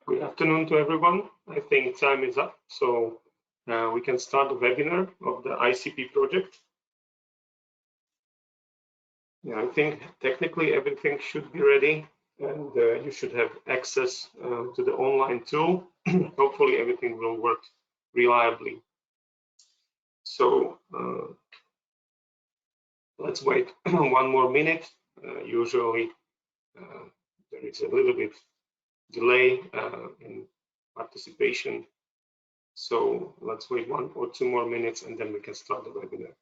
Good afternoon to everyone. I think time is up, so we can start the webinar of the ICP project. Yeah, I think technically everything should be ready, and you should have access to the online tool. Hopefully everything will work reliably. So let's wait one more minute. Usually there is a little bit delay in participation. So let's wait 1 or 2 more minutes and then we can start the webinar.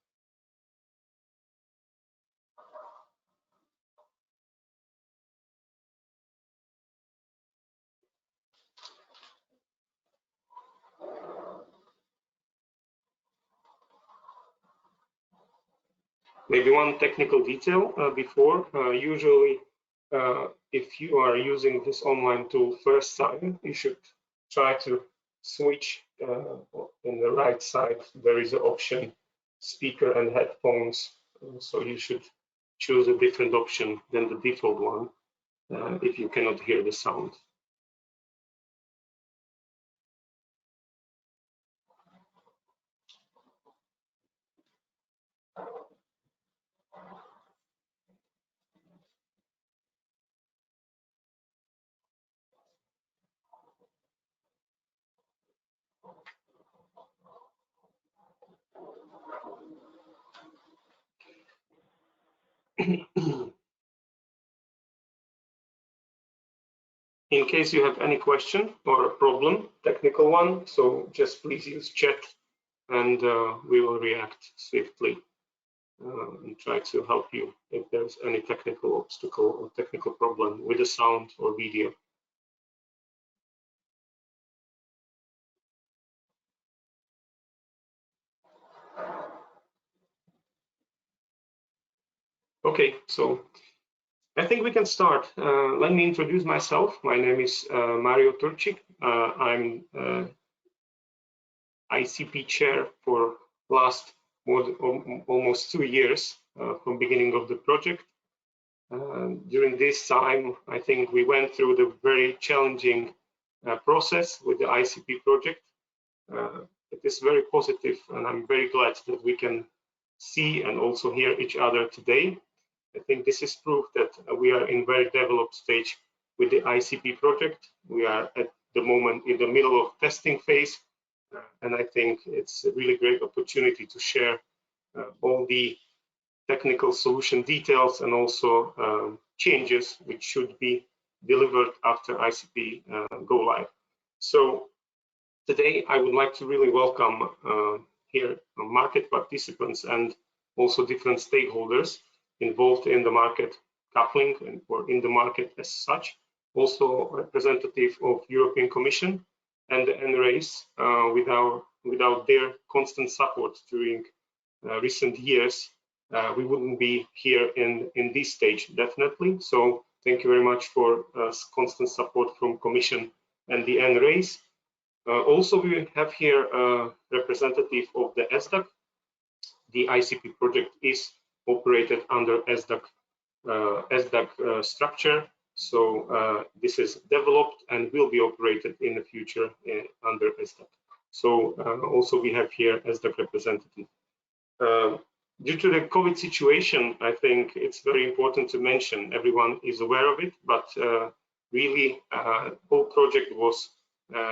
Maybe one technical detail before. Usually, if you are using this online tool first time, you should try to switch in the right side. There is an option, speaker and headphones. So you should choose a different option than the default one if you cannot hear the sound. In case you have any question or a problem, technical one, so just please use chat and we will react swiftly and try to help you if there's any technical obstacle or technical problem with the sound or video. Okay, so I think we can start. Let me introduce myself. My name is Mario Turcic. I'm ICP chair for last almost 2 years from beginning of the project. During this time, I think we went through the very challenging process with the ICP project. It is very positive, and I'm very glad that we can see and also hear each other today. I think this is proof that we are in very developed stage with the ICP project. We are at the moment in the middle of testing phase, and I think it's a really great opportunity to share all the technical solution details and also changes which should be delivered after ICP Go-live. So today I would like to really welcome here market participants and also different stakeholders involved in the market coupling or in the market as such, also representative of European Commission and the NRAs. Without their constant support during recent years, we wouldn't be here in this stage, definitely. So thank you very much for constant support from Commission and the NRAs. Also, we have here a representative of the SDAC. The ICP project is operated under SDAC structure. So this is developed and will be operated in the future under SDAC. So also we have here SDAC representative. Due to the COVID situation, I think it's very important to mention, everyone is aware of it, but really whole project was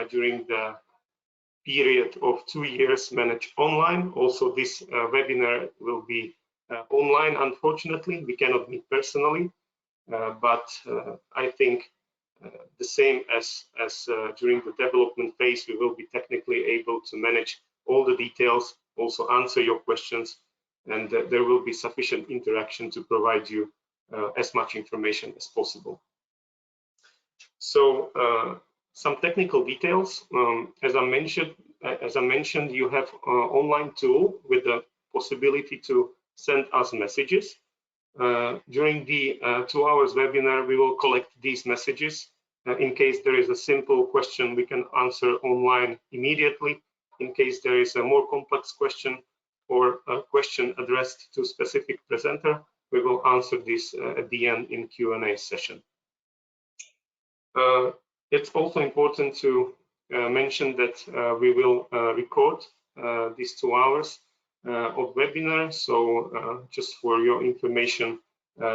during the period of 2 years managed online. Also this webinar will be online. Unfortunately, we cannot meet personally, but I think the same as during the development phase, we will be technically able to manage all the details, also answer your questions, and there will be sufficient interaction to provide you as much information as possible. So some technical details. As I mentioned, you have an online tool with the possibility to send us messages. During the 2 hours webinar, we will collect these messages. In case there is a simple question, we can answer online immediately. In case there is a more complex question or a question addressed to a specific presenter, we will answer this at the end in Q&A session. It's also important to mention that we will record these 2 hours of webinar. So just for your information,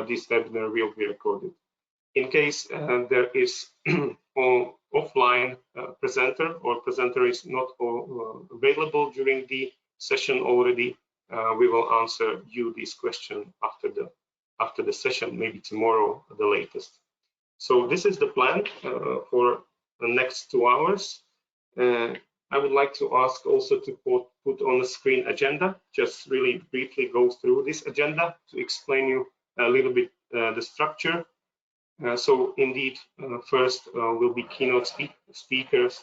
this webinar will be recorded. In case there is offline presenter or presenter is not available during the session already, we will answer you this question after the session, maybe tomorrow at the latest. So this is the plan for the next 2 hours. I would like to ask also to put on the screen agenda, just really briefly go through this agenda to explain you a little bit the structure. So indeed, first will be keynote speakers,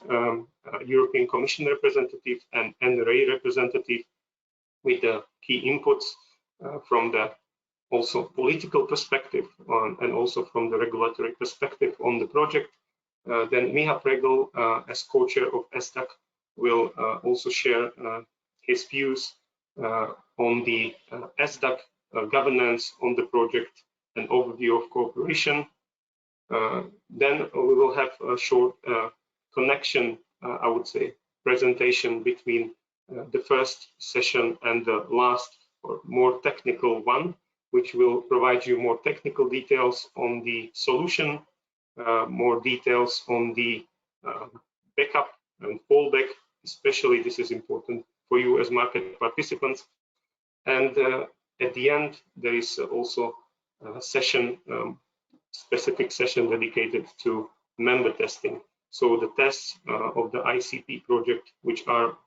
European Commission representative and NRA representative with the key inputs from the also political perspective and also from the regulatory perspective on the project. Then Miha Pregl, as co-chair of SDAC, will also share his views on the SDAC governance on the project, an overview of cooperation. Then we will have a short connection, I would say, presentation between the first session and the last or more technical one, which will provide you more technical details on the solution, more details on the backup and fallback. Especially this is important for you as market participants. And at the end, there is also a session, specific session dedicated to member testing. So the tests of the ICP project, which are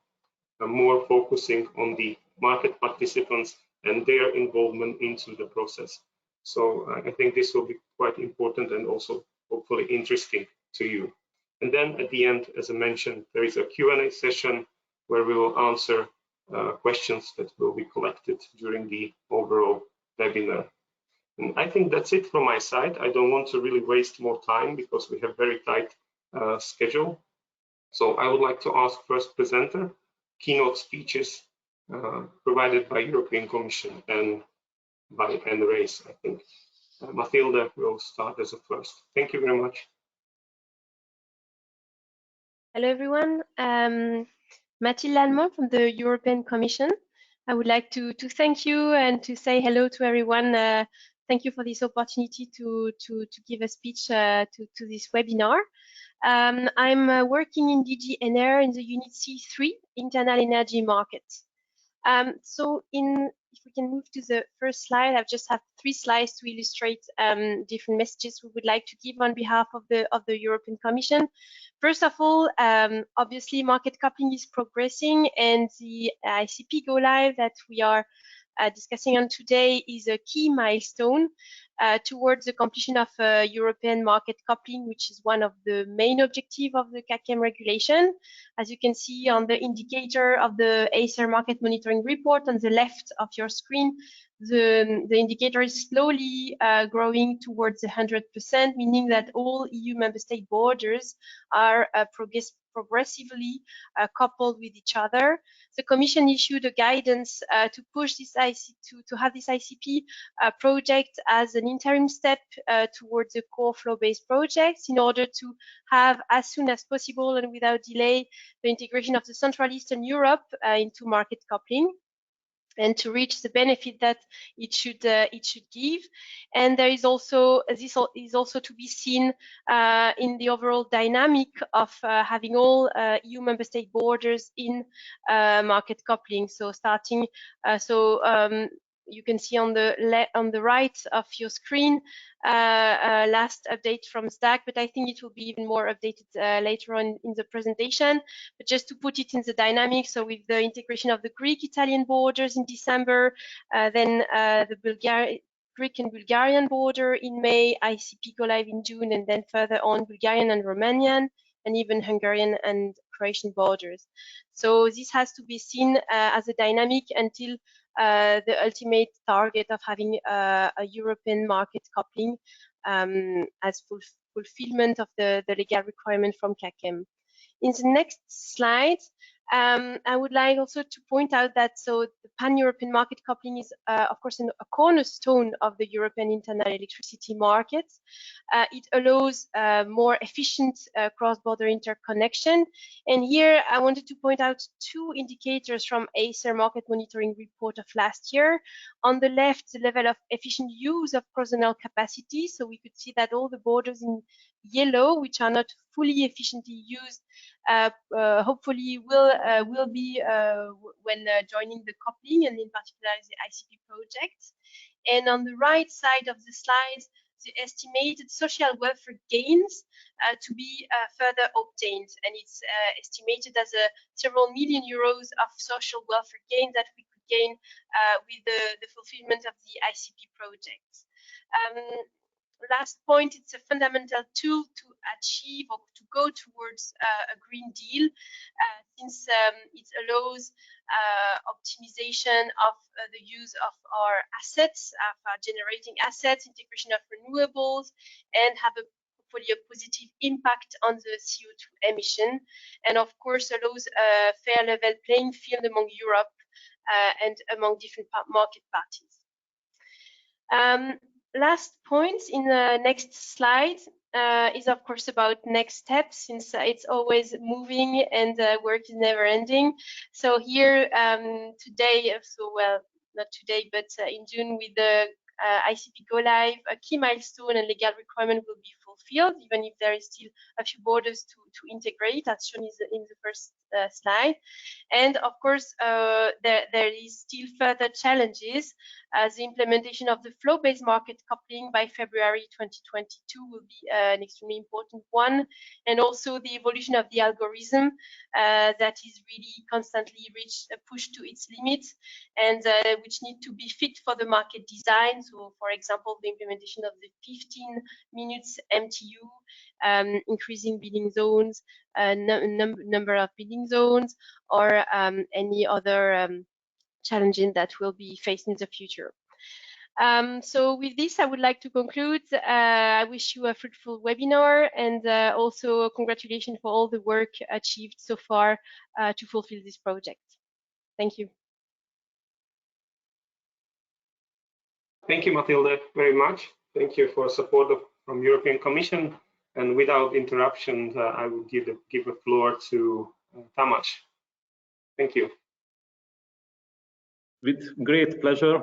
more focusing on the market participants and their involvement into the process. So I think this will be quite important and also hopefully interesting to you. And then at the end, as I mentioned, there is a Q&A session where we will answer questions that will be collected during the overall webinar. And I think that's it from my side. I don't want to really waste more time because we have very tight schedule. So I would like to ask first presenter, keynote speeches provided by European Commission and by NRAs, I think. Mathilde will start as a first. Thank you very much. Hello, everyone. Mathilde Lallemand from the European Commission. I would like to thank you and to say hello to everyone. Thank you for this opportunity to give a speech to this webinar. I'm working in DG NR in the Unit C3, Internal Energy Market. So if we can move to the first slide, I've just have 3 slides to illustrate different messages we would like to give on behalf of the European Commission. First of all, obviously market coupling is progressing, and the ICP Go-live that we are discussing on today is a key milestone towards the completion of European market coupling, which is one of the main objectives of the CACM regulation. As you can see on the indicator of the Acer market monitoring report on the left of your screen, the indicator is slowly growing towards 100%, meaning that all EU member state borders are progressively coupled with each other. The Commission issued a guidance to push this to have this ICP project as an interim step towards the core flow-based projects in order to have as soon as possible and without delay the integration of the Central Eastern Europe into market coupling, and to reach the benefit that it should give. And there is also, this is also to be seen in the overall dynamic of having all EU member state borders in market coupling. So starting, you can see on the right of your screen last update from SDAC, but I think it will be even more updated later on in the presentation. But just to put it in the dynamic, so with the integration of the Greek-Italian borders in December, then the Greek and Bulgarian border in May, ICP Go-live in June, and then further on Bulgarian and Romanian, and even Hungarian and Croatian borders. So this has to be seen as a dynamic until the ultimate target of having a European market coupling as fulfillment of the legal requirement from CACM. In the next slide, I would like also to point out that the pan-European market coupling is, of course, a cornerstone of the European internal electricity market. It allows more efficient cross-border interconnection. And here I wanted to point out two indicators from Acer Market Monitoring Report of last year. On the left, the level of efficient use of cross-zonal capacity. So we could see that all the borders in yellow, which are not fully efficiently used, hopefully will be when joining the coupling, and in particular the ICP project. And on the right side of the slide, the estimated social welfare gains to be further obtained, and it's estimated as several million euros of social welfare gain that we could gain with the fulfillment of the ICP project. Last point, it's a fundamental tool to achieve or to go towards a Green Deal, since it allows optimization of the use of our assets, of our generating assets, integration of renewables, and have hopefully a positive impact on the CO2 emission, and of course allows a fair level playing field among Europe and among different market parties. Last point in the next slide is of course about next steps, since it's always moving and work is never ending. So here today, well, not today, but in June with the ICP Go-live, a key milestone and legal requirement will be fulfilled, even if there is still a few borders to integrate, as shown in the first slide. And of course, there is still further challenges. The implementation of the flow-based market coupling by February 2022 will be an extremely important one, and also the evolution of the algorithm that is really constantly pushed to its limits, and which need to be fit for the market design. So, for example, the implementation of the 15 minutes MTU, increasing bidding zones, number of bidding zones, or any other challenges that will be faced in the future. So with this, I would like to conclude. I wish you a fruitful webinar, and also congratulations for all the work achieved so far to fulfill this project. Thank you. Thank you, Mathilde, very much. Thank you for support from European Commission. And without interruptions, I will give the floor to Tamás. Thank you. With great pleasure,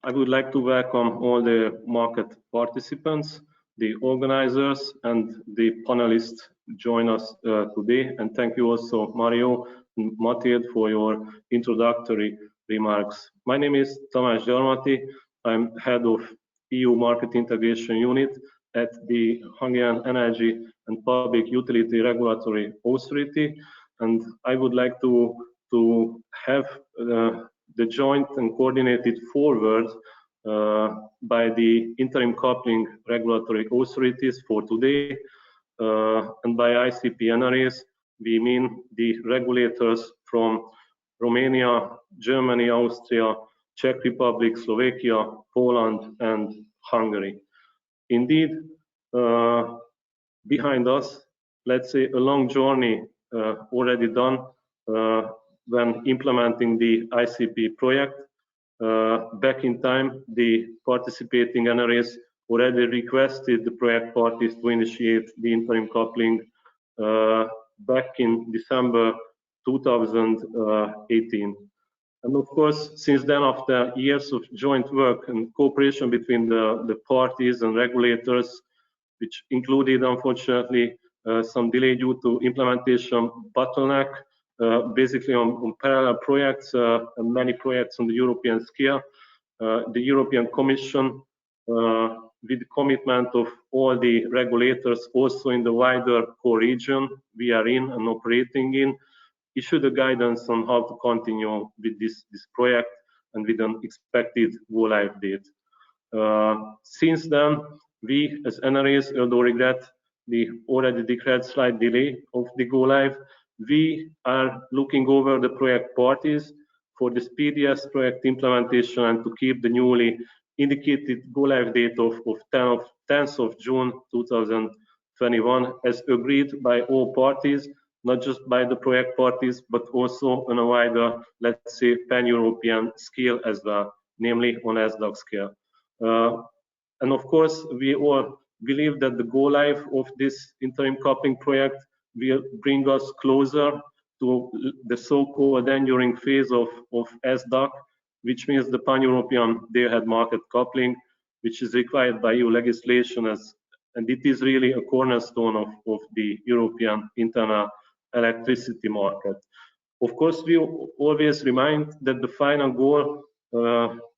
I would like to welcome all the market participants, the organizers, and the panelists join us today. And thank you also, Mario and Mathilde, for your introductory remarks. My name is Tamás Gyarmati. I'm head of EU Market Integration Unit at the Hungarian Energy and Public Utility Regulatory Authority, and I would like to have the joint and coordinated forward by the Interim Coupling regulatory authorities for today, and by ICP NRAs we mean the regulators from Romania, Germany, Austria, Czech Republic, Slovakia, Poland, and Hungary. Indeed, behind us, let's say, a long journey already done when implementing the ICP project. Back in time, the participating NRAs already requested the project parties to initiate the interim coupling back in December 2018. And of course, since then, after years of joint work and cooperation between the parties and regulators, which included, unfortunately, some delay due to implementation bottleneck, basically on parallel projects and many projects on the European scale, the European Commission, with the commitment of all the regulators also in the wider core region we are in and operating in, issued a guidance on how to continue with this project and with an expected go-live date. Since then, we as NRAs, although regret the already declared slight delay of the go-live, we are looking over the project parties for the speediest project implementation and to keep the newly indicated go-live date of 10th of June 2021 as agreed by all parties, not just by the project parties, but also on a wider, let's say, pan-European scale as well, namely on SDAC scale. And of course, we all believe that the go-live of this interim coupling project will bring us closer to the so-called enduring phase of SDAC, which means the pan-European day-ahead market coupling, which is required by EU legislation, and it is really a cornerstone of the European internal electricity market. Of course, we always remind that the final goal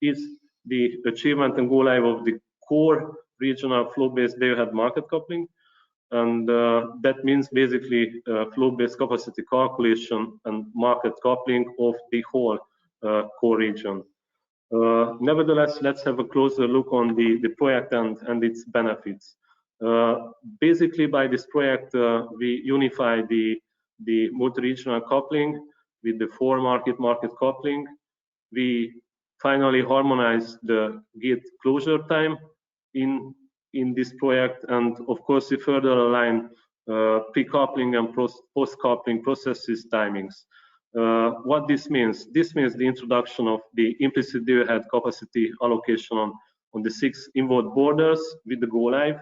is the achievement and go-live of the core regional flow-based day-ahead market coupling, and that means basically flow-based capacity calculation and market coupling of the whole core region. Nevertheless, let's have a closer look on the project and its benefits. Basically, by this project, we unify the multi-regional coupling with the four-market coupling. We finally harmonize the gate closure time in this project, and of course, we further align pre-coupling and post-coupling processes timings. What this means? This means the introduction of the implicit day-ahead capacity allocation on the 6 inward borders with the go-live,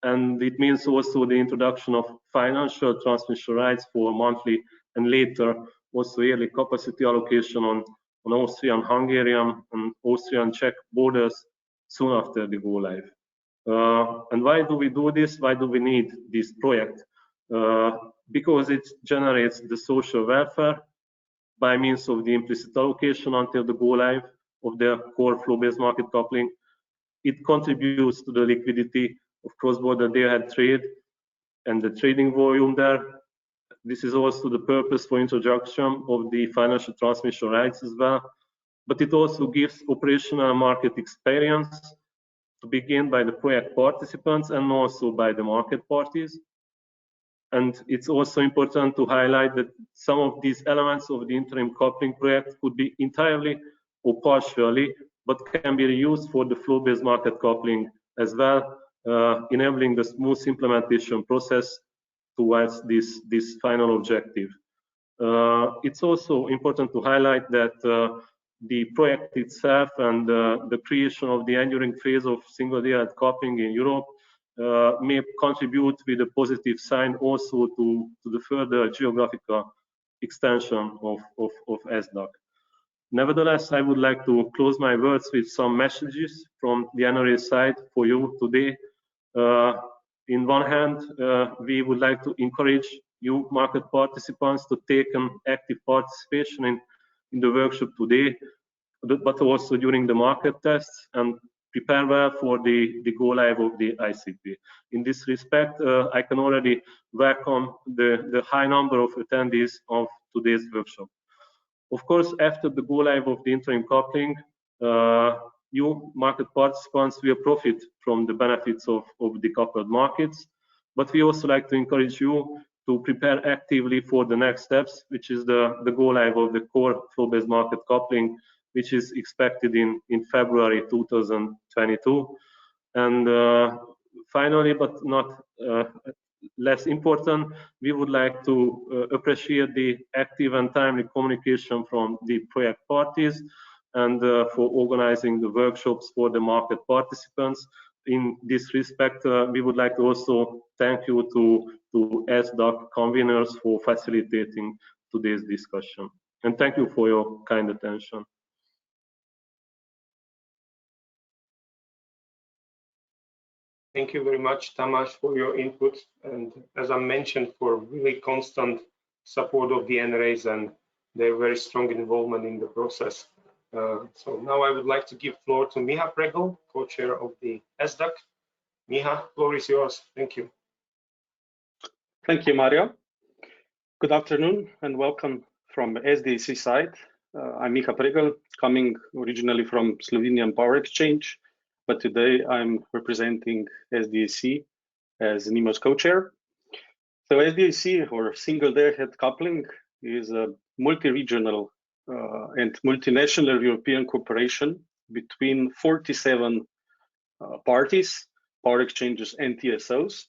and it means also the introduction of financial transmission rights for monthly and later also yearly capacity allocation on Austrian, Hungarian, and Austrian Czech borders soon after the go-live. And why do we do this? Why do we need this project? Because it generates the social welfare by means of the implicit allocation until the go-live of the core flow-based market coupling. It contributes to the liquidity of cross-border day-ahead trade and the trading volume there. This is also the purpose for introduction of the financial transmission rights as well. But it also gives operational market experience to begin by the project participants and also by the market parties. And it's also important to highlight that some of these elements of the interim coupling project could be entirely or partially, but can be reused for the flow-based market coupling as well, enabling the smooth implementation process towards this final objective. It's also important to highlight that the project itself and the creation of the enduring phase of single day-ahead coupling in Europe may contribute with a positive sign also to the further geographical extension of SDAC. Nevertheless, I would like to close my words with some messages from the NRA side for you today. In one hand, we would like to encourage you market participants to take an active participation in the workshop today, but also during the market tests, and prepare well for the go-live of the ICP. In this respect, I can already welcome the high number of attendees of today's workshop. Of course, after the go-live of the interim coupling, you market participants will profit from the benefits of the coupled markets, but we also like to encourage you to prepare actively for the next steps, which is the go-live of the core flow-based market coupling, which is expected in February 2022. And finally, but not less important, we would like to appreciate the active and timely communication from the project parties and for organizing the workshops for the market participants. In this respect, we would like to also thank you to SDAC conveners for facilitating today's discussion. And thank you for your kind attention. Thank you very much, Tamás, for your input, and as I mentioned, for really constant support of the NRAs and their very strong involvement in the process. So now I would like to give floor to Miha Pregl, co-chair of the SDAC. Miha, floor is yours. Thank you. Thank you, Mario. Good afternoon and welcome from SDAC side. I'm Miha Pregl, coming originally from Slovenian Power Exchange, but today I'm representing SDAC as NIMO's co-chair. So SDAC, or single day-ahead coupling, is a multi-regional and multinational European cooperation between 47 parties, power exchanges and TSOs.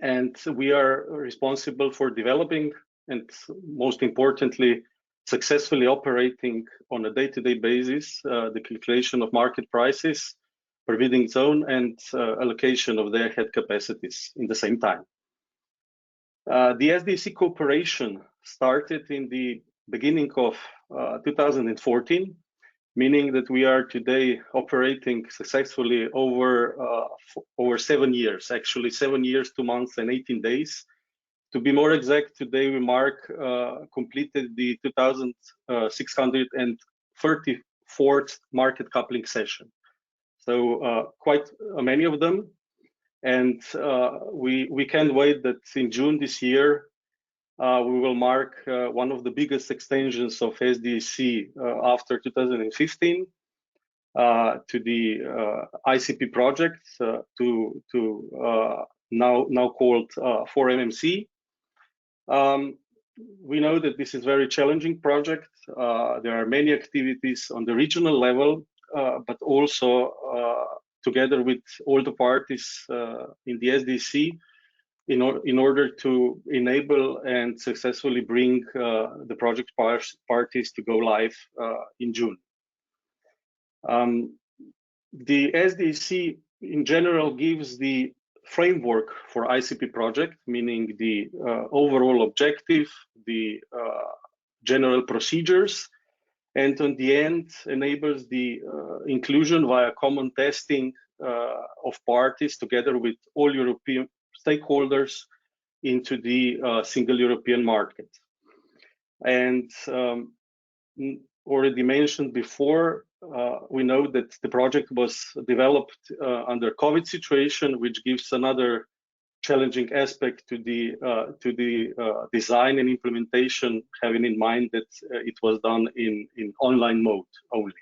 and we are responsible for developing and, most importantly, successfully operating on a day-to-day basis the calculation of market prices per bidding zone and allocation of their head capacities in the same time. The SDAC cooperation started in the beginning of 2014, meaning that we are today operating successfully over 7 years, actually 7 years, 2 months and 18 days. To be more exact, today we completed the 2634th market coupling session. So quite many of them. And we can't wait that in June this year, we will mark one of the biggest extensions of SDAC after 2015 to the ICP project, now called 4MMC. We know that this is a very challenging project. There are many activities on the regional level, but also together with all the parties in the SDAC in order to enable and successfully bring the project parties to go live in June. The SDAC in general gives the framework for ICP project, meaning the overall objective, the general procedures, and on the end enables the inclusion via common testing of parties together with all European stakeholders into the single European market. And already mentioned before, we know that the project was developed under COVID situation, which gives another challenging aspect to the design and implementation, having in mind that it was done in online mode only.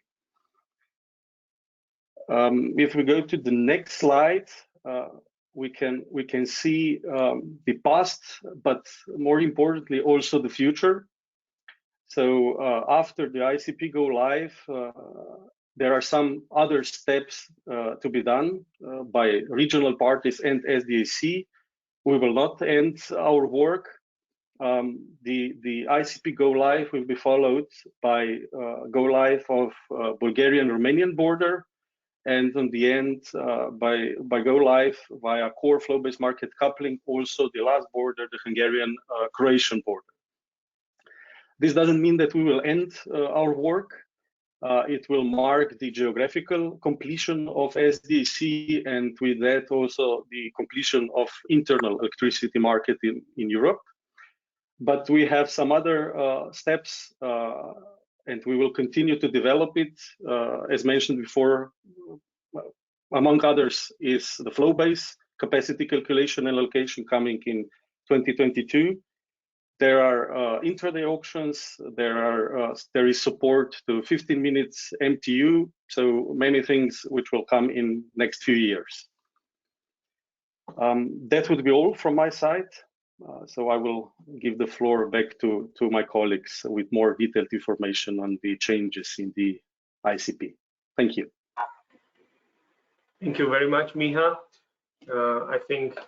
If we go to the next slide, we can see the past, but more importantly also the future. So after the ICP go live, there are some other steps to be done by regional parties and SDAC. We will not end our work. The ICP go live will be followed by go live of Bulgarian-Romanian border, and on the end by go live via core flow-based market coupling, also the last border, the Hungarian-Croatian border. This doesn't mean that we will end our work. It will mark the geographical completion of SDAC, and with that also the completion of internal electricity market in Europe. But we have some other steps, and we will continue to develop it. As mentioned before, among others is the flow-based capacity calculation and allocation coming in 2022. There are intraday auctions. There is support to 15 minutes MTU. So many things which will come in next few years. That would be all from my side. So I will give the floor back to my colleagues with more detailed information on the changes in the ICP. Thank you. Thank you very much, Miha. I think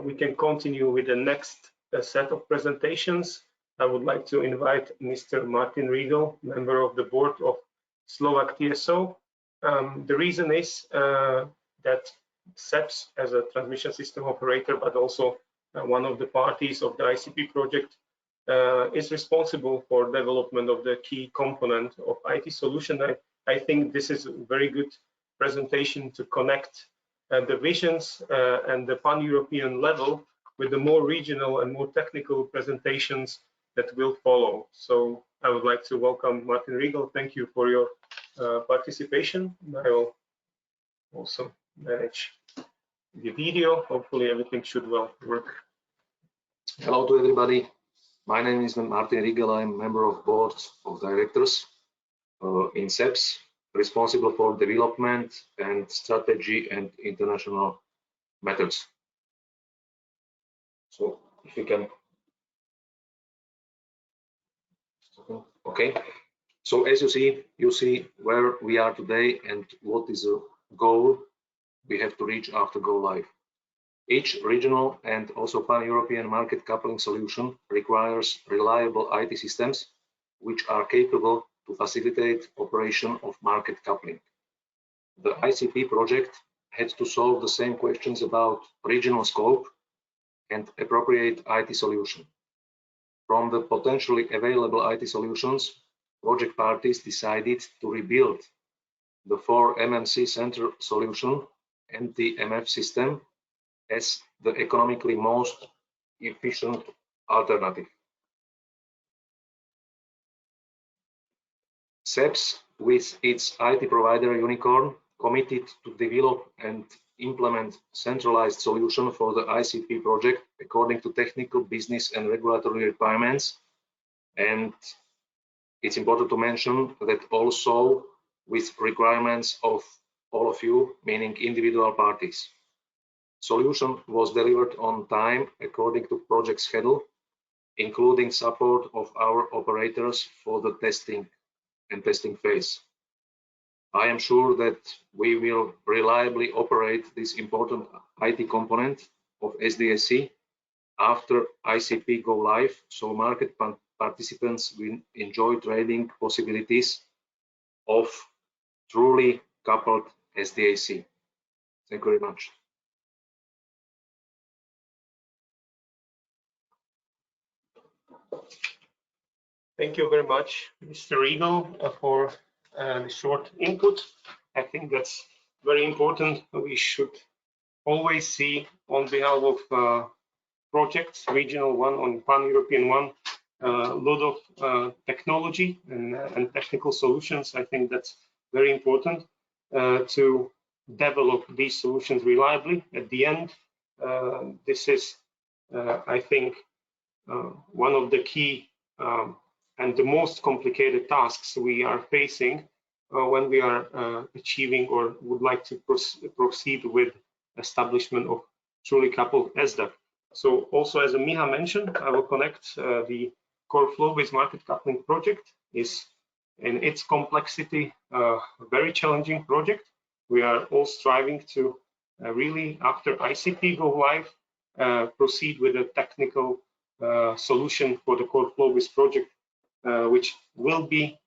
we can continue with the next set of presentations. I would like to invite Mr. Martin Riegel, member of the board of Slovak TSO. The reason is that SEPS, as a transmission system operator, but also one of the parties of the ICP project, is responsible for development of the key component of IT solution. I think this is a very good presentation to connect the visions and the pan-European level with the more regional and more technical presentations that will follow. So I would like to welcome Martin Riegel. Thank you for your participation. I will also manage the video. Hopefully everything should well work. Hello to everybody. My name is Martin Riegel. I'm member of board of directors in SEPS, responsible for development and strategy and international methods. So if you can, okay. So as you see where we are today and what is the goal we have to reach after go live. Each regional and also pan-European market coupling solution requires reliable IT systems which are capable to facilitate operation of market coupling. The ICP project had to solve the same questions about regional scope and appropriate IT solution. From the potentially available IT solutions, project parties decided to rebuild the 4MMC center solution and the MF system as the economically most efficient alternative. SEPS, with its IT provider Unicorn, committed to develop and implement centralized solution for the ICP project according to technical, business and regulatory requirements. And it's important to mention that also with requirements of all of you, meaning individual parties. Solution was delivered on time according to project schedule, including support of our operators for the testing phase. I am sure that we will reliably operate this important IT component of SDAC after ICP go live, so market participants will enjoy trading possibilities of truly coupled SDAC. Thank you very much. Thank you very much, Mr. Riegel, for the short input. I think that's very important. We should always see on behalf of projects, regional one on pan-European one, a lot of technology and technical solutions. I think that's very important to develop these solutions reliably. At the end, this is, I think, one of the key and the most complicated tasks we are facing when we are achieving or would like to proceed with establishment of truly coupled SDAC. So also, as Miha mentioned, I will connect the core flow-based market coupling project is in its complexity a very challenging project. We are all striving to really, after ICP go live, proceed with a technical solution for the core flow-based project, which will be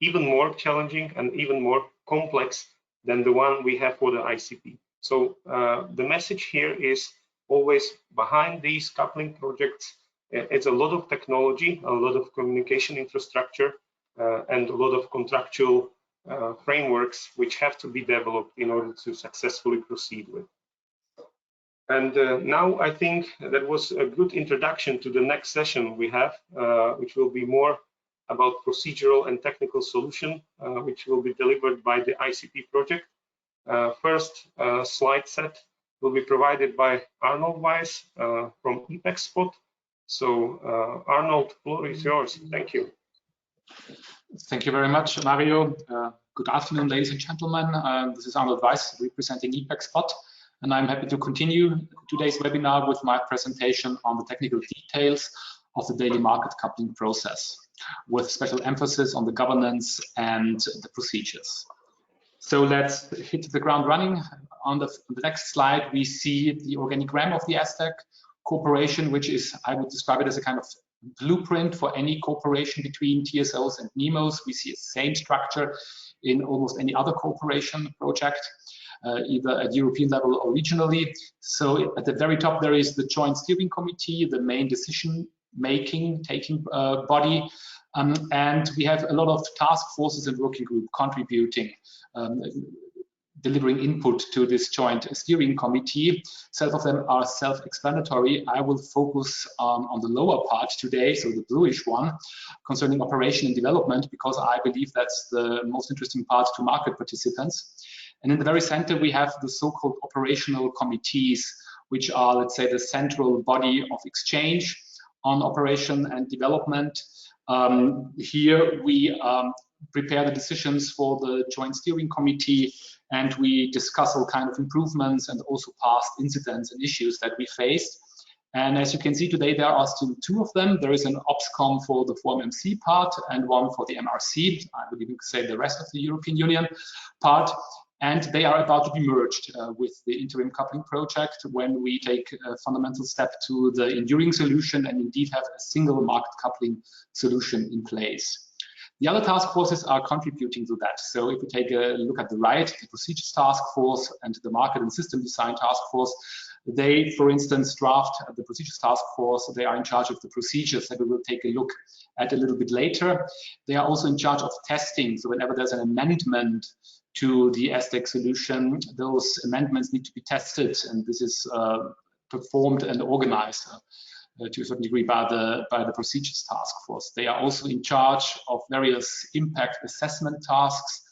even more challenging and even more complex than the one we have for the ICP. So the message here is always behind these coupling projects, it's a lot of technology, a lot of communication infrastructure, and a lot of contractual frameworks which have to be developed in order to successfully proceed with. And now I think that was a good introduction to the next session we have, which will be more about procedural and technical solution, which will be delivered by the ICP project. First slide set will be provided by Arnold Weiss from IPEX-Spot. So Arnold, floor is yours. Thank you. Thank you very much, Mario. Good afternoon, ladies and gentlemen. This is Arnold Weiss representing IPEX-Spot, and I'm happy to continue today's webinar with my presentation on the technical details of the daily market coupling process, with special emphasis on the governance and the procedures. So let's hit the ground running. On the next slide, we see the organigram of the SDAC cooperation, which is, I would describe it as a kind of blueprint for any cooperation between TSOs and NEMOs. We see the same structure in almost any other cooperation project, either at European level or regionally. So at the very top, there is the Joint Steering Committee, the main decision-making, taking body, and we have a lot of task forces and working group contributing, delivering input to this Joint Steering Committee. Some of them are self-explanatory. I will focus on the lower part today, so the bluish one, concerning operation and development, because I believe that's the most interesting part to market participants. And in the very center, we have the so-called operational committees, which are, let's say, the central body of exchange on operation and development. Here we prepare the decisions for the Joint Steering Committee, and we discuss all kinds of improvements and also past incidents and issues that we faced. And as you can see today, there are still two of them. There is an OPSCOM for the 4MC part and one for the MRC. I would even say the rest of the European Union part. and they are about to be merged with the interim coupling project when we take a fundamental step to the enduring solution and indeed have a single market coupling solution in place. The other task forces are contributing to that. So if we take a look at the right, the procedures task force and the market and system design task force, they, for instance, draft the procedures task force. They are in charge of the procedures that we will take a look at a little bit later. They are also in charge of testing. So whenever there's an amendment to the SDAC solution, those amendments need to be tested, and this is performed and organized to a certain degree by the procedures task force. They are also in charge of various impact assessment tasks.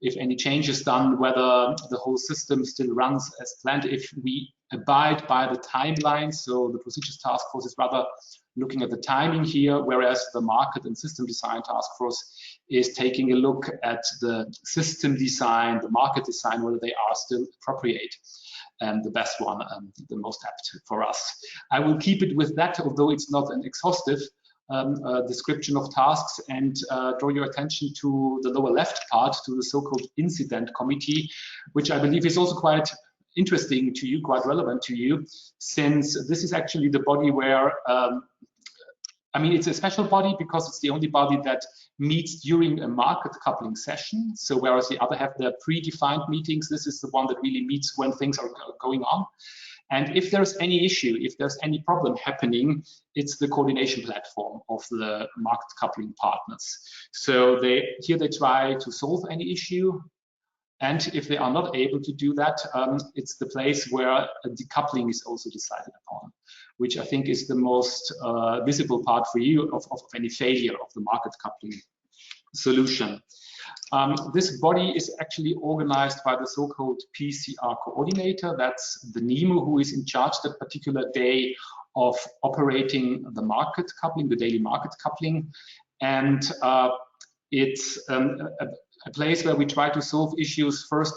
If any change is done, whether the whole system still runs as planned, if we abide by the timeline. So the procedures task force is rather looking at the timing here, whereas the market and system design task force is taking a look at the system design, the market design, whether they are still appropriate and the best one, the most apt for us. I will keep it with that, although it's not an exhaustive description of tasks, and draw your attention to the lower left part, to the so-called incident committee, which I believe is also quite interesting to you, quite relevant to you, since this is actually the body where, I mean, it's a special body because it's the only body that meets during a market coupling session. So whereas the other have their predefined meetings, this is the one that really meets when things are going on. And if there's any issue, if there's any problem happening, it's the coordination platform of the market coupling partners. So here they try to solve any issue. And if they are not able to do that, it's the place where a decoupling is also decided upon, which I think is the most visible part for you of any failure of the market coupling solution. This body is actually organized by the so-called PCR coordinator. That's the NEMO who is in charge that particular day of operating the market coupling, the daily market coupling. And it's a place where we try to solve issues first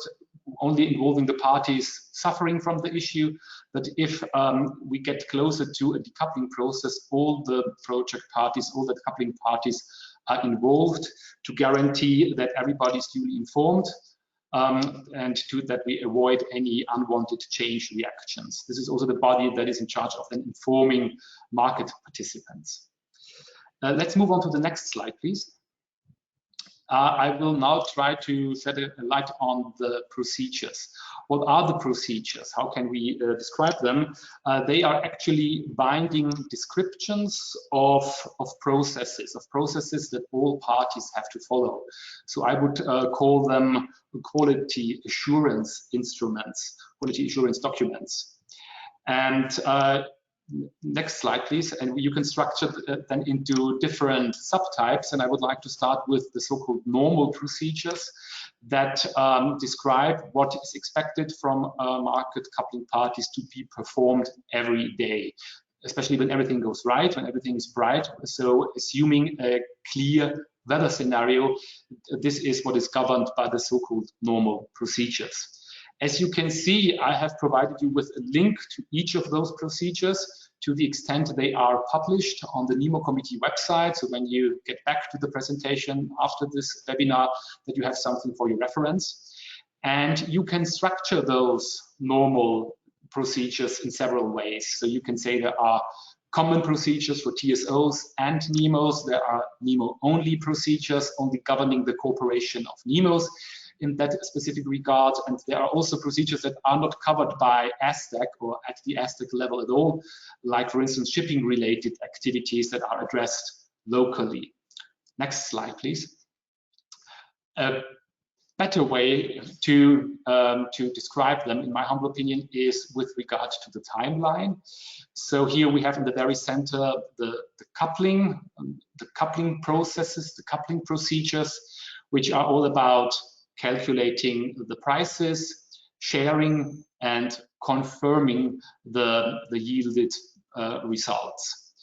only involving the parties suffering from the issue, but if we get closer to a decoupling process, all the project parties, all the decoupling parties are involved to guarantee that everybody is duly informed and that we avoid any unwanted change reactions. This is also the body that is in charge of then informing market participants. Let's move on to the next slide, please. I will now try to shed a light on the procedures. What are the procedures? How can we describe them? They are actually binding descriptions of processes that all parties have to follow. So I would call them quality assurance instruments, quality assurance documents. And next slide, please. And you can structure them into different subtypes. And I would like to start with the so-called normal procedures that describe what is expected from market coupling parties to be performed every day, especially when everything goes right, when everything is bright. So assuming a clear weather scenario, this is what is governed by the so-called normal procedures. As you can see, I have provided you with a link to each of those procedures to the extent they are published on the NEMO committee website. So when you get back to the presentation after this webinar, that you have something for your reference. And you can structure those normal procedures in several ways. So you can say there are common procedures for TSOs and NEMOs. There are NEMO-only procedures only governing the cooperation of NEMOs in that specific regard, and there are also procedures that are not covered by SDAC or at the SDAC level at all, like for instance shipping related activities that are addressed locally. Next slide, please. A better way to describe them, in my humble opinion, is with regard to the timeline. So here we have in the very center the coupling processes, the coupling procedures, which are all about calculating the prices, sharing, and confirming the yielded results.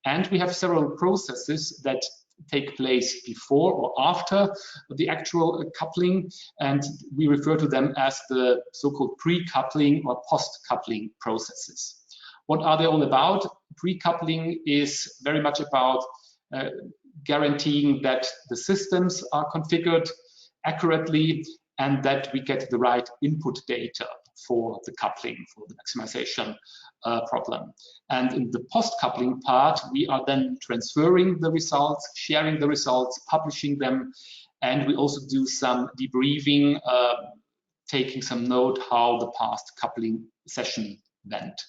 And we have several processes that take place before or after the actual coupling, and we refer to them as the so-called pre-coupling or post-coupling processes. What are they all about? Pre-coupling is very much about guaranteeing that the systems are configured accurately and that we get the right input data for the coupling, for the maximization problem. And in the post-coupling part, we are then transferring the results, sharing the results, publishing them, and we also do some debriefing, taking some note how the past coupling session went.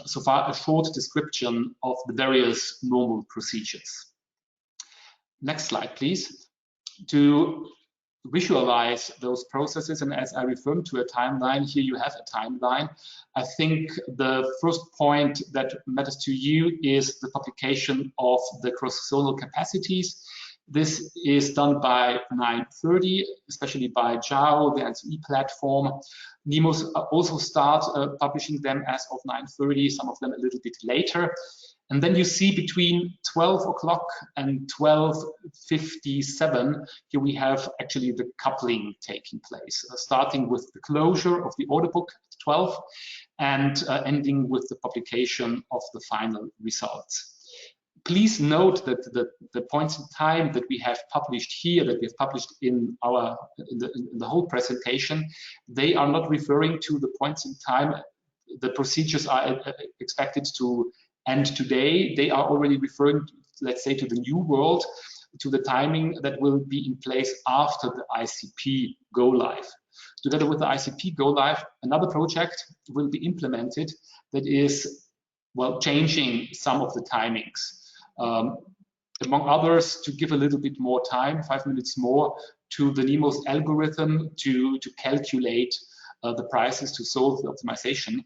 So far, a short description of the various normal procedures. Next slide, please. To visualize those processes, and as I referred to a timeline, here you have a timeline. I think the first point that matters to you is the publication of the cross-zonal capacities. This is done by 9:30, especially by JAO, the ENTSO-E platform. NEMOs also start publishing them as of 9:30, some of them a little bit later. And then you see between 12 o'clock and 12:57, here we have actually the coupling taking place, starting with the closure of the order book at 12 and ending with the publication of the final results. Please note that the points in time that we have published here, that we have published in the whole presentation, they are not referring to the points in time the procedures are expected to end today. They are already referring, let's say, to the new world, to the timing that will be in place after the ICP Go-live. Together with the ICP Go-live, another project will be implemented that is, well, changing some of the timings. Among others, to give a little bit more time, 5 minutes more, to the NEMO's algorithm to calculate the prices to solve the optimization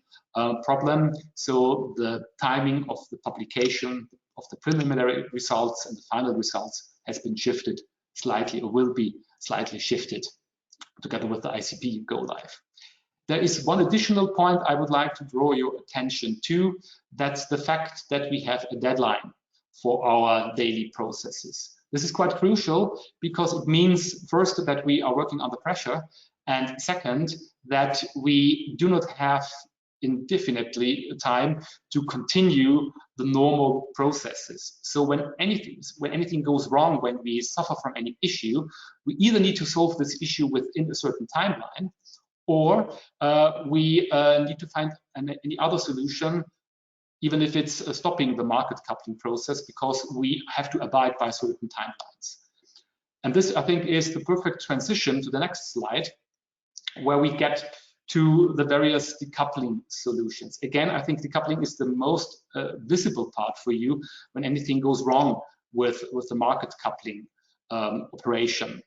problem. So the timing of the publication of the preliminary results and the final results has been shifted slightly, or will be slightly shifted together with the ICP Go-live. There is one additional point I would like to draw your attention to. That's the fact that we have a deadline for our daily processes. This is quite crucial because it means, first, that we are working under pressure, and second, that we do not have indefinitely time to continue the normal processes. So when anything goes wrong, when we suffer from any issue, we either need to solve this issue within a certain timeline, or we need to find any other solution, even if it's stopping the market coupling process, because we have to abide by certain timelines. And this, I think, is the perfect transition to the next slide, where we get to the various decoupling solutions. Again, I think decoupling is the most visible part for you when anything goes wrong with the market coupling operation.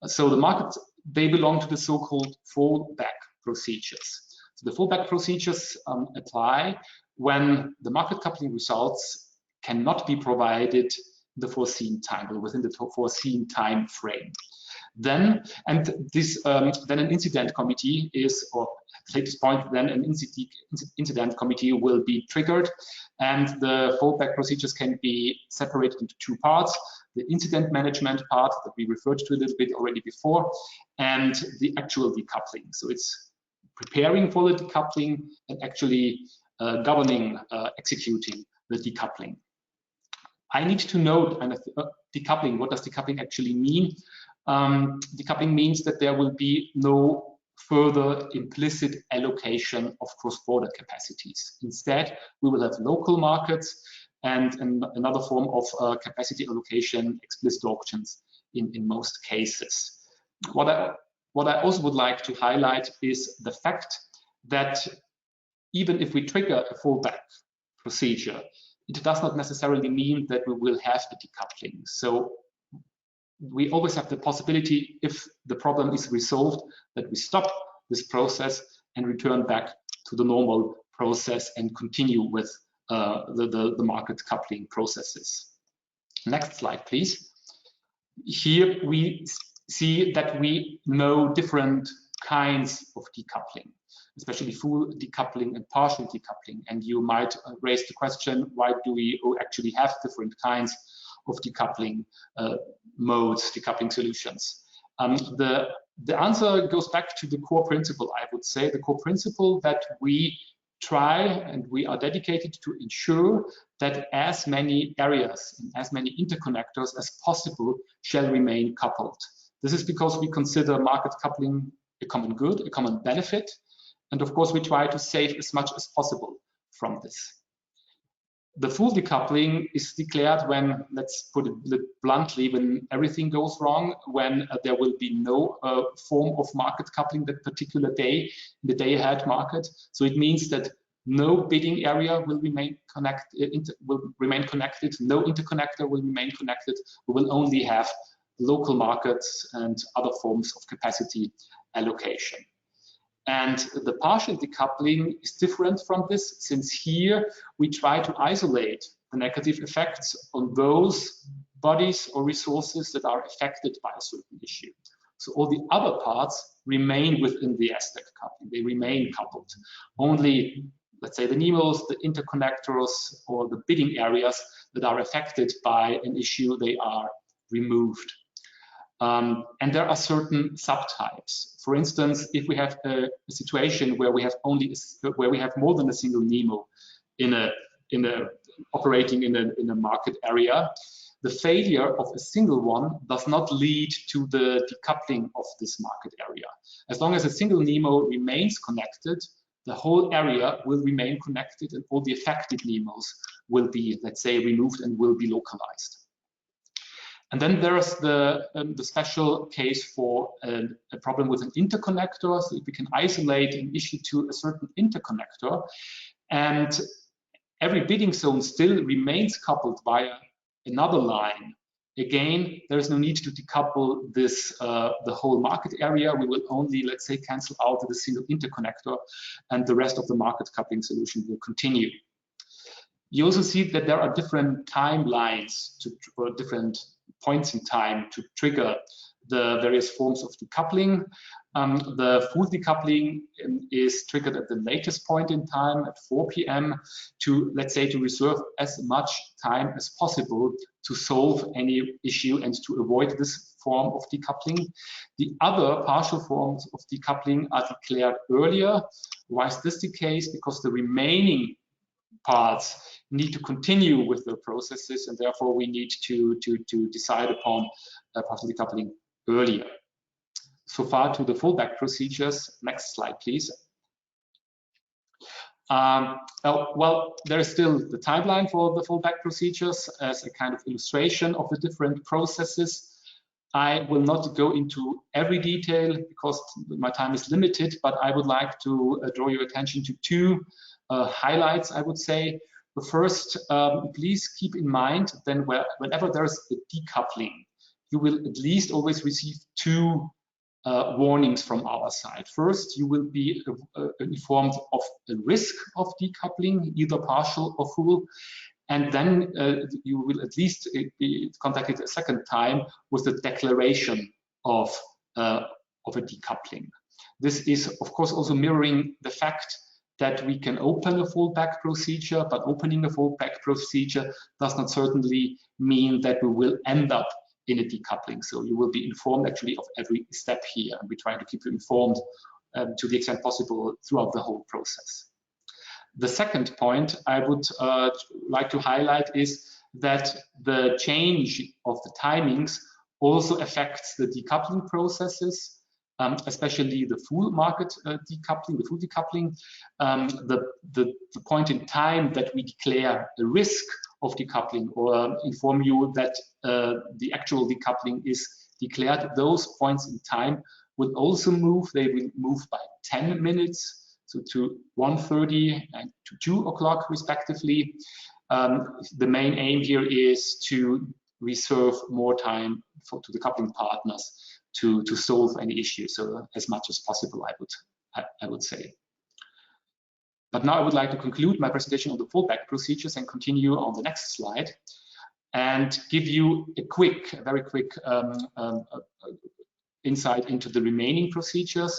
So the market, they belong to the so-called fallback procedures. So the fallback procedures apply when the market coupling results cannot be provided in the foreseen time, or within the foreseen time frame. Then an incident committee is, or at this point, then an incident committee will be triggered, and the fallback procedures can be separated into two parts: the incident management part that we referred to a little bit already before, and the actual decoupling. So it's preparing for the decoupling and actually governing, executing the decoupling. I need to note, decoupling, what does decoupling actually mean? Decoupling means that there will be no further implicit allocation of cross-border capacities. Instead, we will have local markets and another form of capacity allocation, explicit auctions in most cases. What I also would like to highlight is the fact that even if we trigger a fallback procedure, it does not necessarily mean that we will have a decoupling. So we always have the possibility, if the problem is resolved, that we stop this process and return back to the normal process and continue with the market coupling processes. Next slide, please. Here we see that we know different kinds of decoupling, especially full decoupling and partial decoupling. And you might raise the question, why do we actually have different kinds of decoupling modes, decoupling solutions? The answer goes back to the core principle, I would say, the core principle that we try and we are dedicated to ensure that as many areas and as many interconnectors as possible shall remain coupled. This is because we consider market coupling a common good, a common benefit, and of course we try to save as much as possible from this. The full decoupling is declared when, let's put it bluntly, when everything goes wrong, when there will be no form of market coupling that particular day, in the day-ahead market. So it means that no bidding area will remain connected, no interconnector will remain connected. We will only have local markets and other forms of capacity allocation. And the partial decoupling is different from this, since here we try to isolate the negative effects on those bodies or resources that are affected by a certain issue. So all the other parts remain within the SDAC coupling. They remain coupled. Only, let's say, the NEMOs, the interconnectors, or the bidding areas that are affected by an issue, they are removed. And there are certain subtypes. For instance, if we have a situation where we have more than a single NEMO operating in a market area, the failure of a single one does not lead to the decoupling of this market area. As long as a single NEMO remains connected, the whole area will remain connected, and all the affected NEMOs will be, let's say, removed and will be localized. And then there's the special case for a problem with an interconnector. So if we can isolate an issue to a certain interconnector, and every bidding zone still remains coupled via another line, again, there is no need to decouple this the whole market area. We will only, let's say, cancel out the single interconnector, and the rest of the market coupling solution will continue. You also see that there are different timelines or different points in time to trigger the various forms of decoupling. The full decoupling is triggered at the latest point in time at 4 p.m. to, let's say, to reserve as much time as possible to solve any issue and to avoid this form of decoupling. The other partial forms of decoupling are declared earlier. Why is this the case? Because the remaining parts need to continue with the processes, and therefore we need to decide upon partial decoupling earlier. So far to the fallback procedures. Next slide, please. Well, there is still the timeline for the fallback procedures as a kind of illustration of the different processes. I will not go into every detail because my time is limited, but I would like to draw your attention to two highlights, I would say. The first, please keep in mind then whenever there's a decoupling, you will at least always receive two warnings from our side. First, you will be informed of the risk of decoupling, either partial or full, and then you will at least be contacted a second time with the declaration of a decoupling. This is, of course, also mirroring the fact that we can open a fallback procedure, but opening a fallback procedure does not certainly mean that we will end up in a decoupling. So you will be informed actually of every step here, and we try to keep you informed to the extent possible throughout the whole process. The second point I would like to highlight is that the change of the timings also affects the decoupling processes, especially the full market decoupling, the full decoupling. The point in time that we declare a risk of decoupling or inform you that the actual decoupling is declared, those points in time will also move. They will move by 10 minutes, so to 1:30 and to 2 o'clock respectively. The main aim here is to reserve more time to the coupling partners to solve any issue, so as much as possible, I would say. But now I would like to conclude my presentation on the fallback procedures and continue on the next slide and give you a very quick insight into the remaining procedures.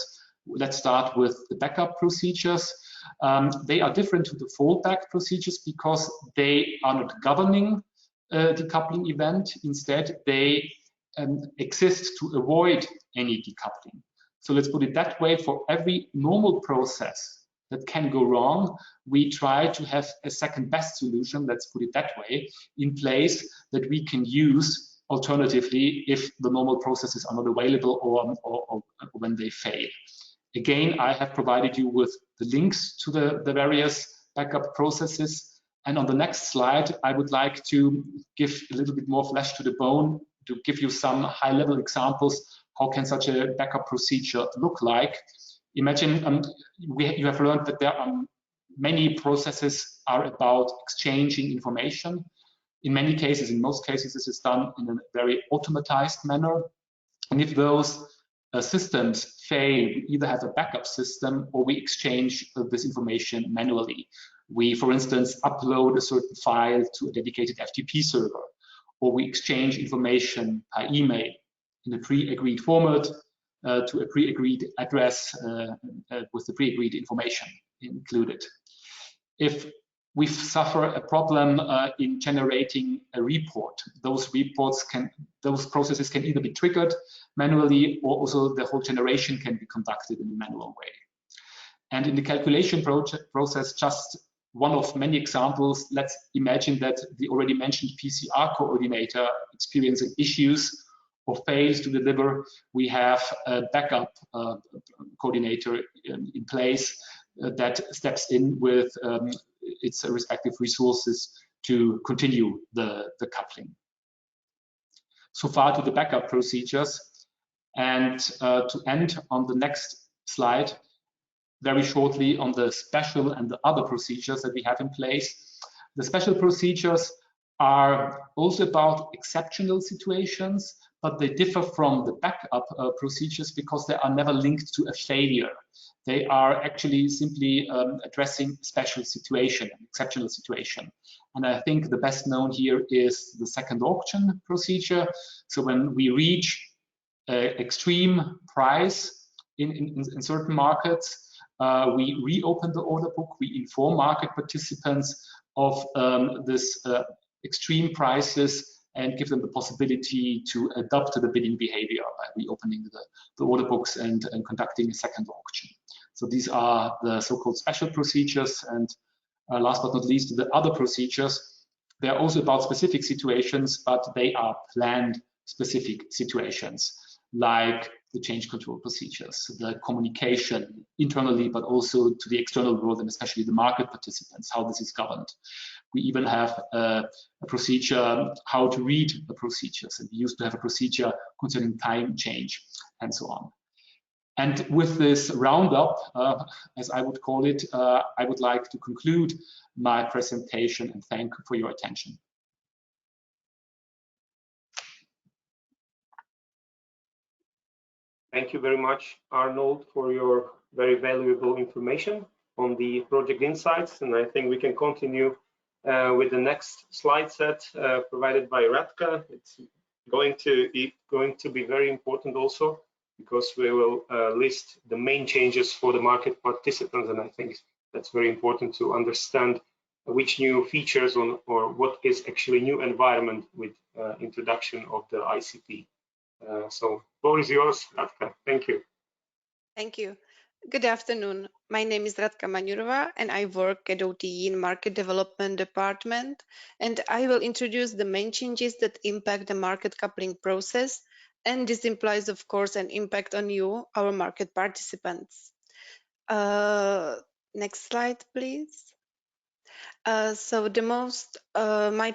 Let's start with the backup procedures. They are different to the fallback procedures because they are not governing a decoupling event. Instead, they exist to avoid any decoupling. So let's put it that way. For every normal process that can go wrong, we try to have a second best solution, let's put it that way, in place that we can use alternatively if the normal processes are not available or when they fail. Again, I have provided you with the links to the various backup processes. And on the next slide, I would like to give a little bit more flesh to the bone to give you some high-level examples. How can such a backup procedure look like? Imagine you have learned that there are many processes are about exchanging information. In many cases, in most cases, this is done in a very automatized manner. And if those systems fail, we either have a backup system or we exchange this information manually. We, for instance, upload a certain file to a dedicated FTP server, or we exchange information by email in a pre-agreed format to a pre-agreed address with the pre-agreed information included. If we suffer a problem in generating a report, those processes can either be triggered manually, or also the whole generation can be conducted in a manual way. And in the calculation process, just one of many examples, let's imagine that the already mentioned PCR coordinator experiencing issues or fails to deliver. We have a backup coordinator in place that steps in with its respective resources to continue the coupling. So far to the backup procedures. And to end on the next slide, very shortly on the special and the other procedures that we have in place. The special procedures are also about exceptional situations, but they differ from the backup procedures because they are never linked to a failure. They are actually simply addressing a special situation, an exceptional situation. And I think the best known here is the second auction procedure. So when we reach extreme price in certain markets, we reopen the order book, we inform market participants of this extreme prices and give them the possibility to adapt to the bidding behavior by reopening the order books and conducting a second auction. So these are the so-called special procedures. And last but not least, the other procedures. They're also about specific situations, but they are planned specific situations, like the change control procedures, the communication internally, but also to the external world and especially the market participants, how this is governed. We even have a procedure how to read the procedures, and we used to have a procedure concerning time change and so on. And with this roundup, as I would call it, I would like to conclude my presentation and thank you for your attention. Thank you very much, Arnold, for your very valuable information on the project insights. And I think we can continue with the next slide set provided by Radka. It's going to be very important also, because we will list the main changes for the market participants. And I think that's very important to understand which new features or what is actually new environment with introduction of the ICP. So floor is yours, Radka. Thank you. Thank you. Good afternoon. My name is Radka Maňurová and I work at OTE in Market Development Department, and I will introduce the main changes that impact the market coupling process, and this implies, of course, an impact on you, our market participants. Next slide, please. My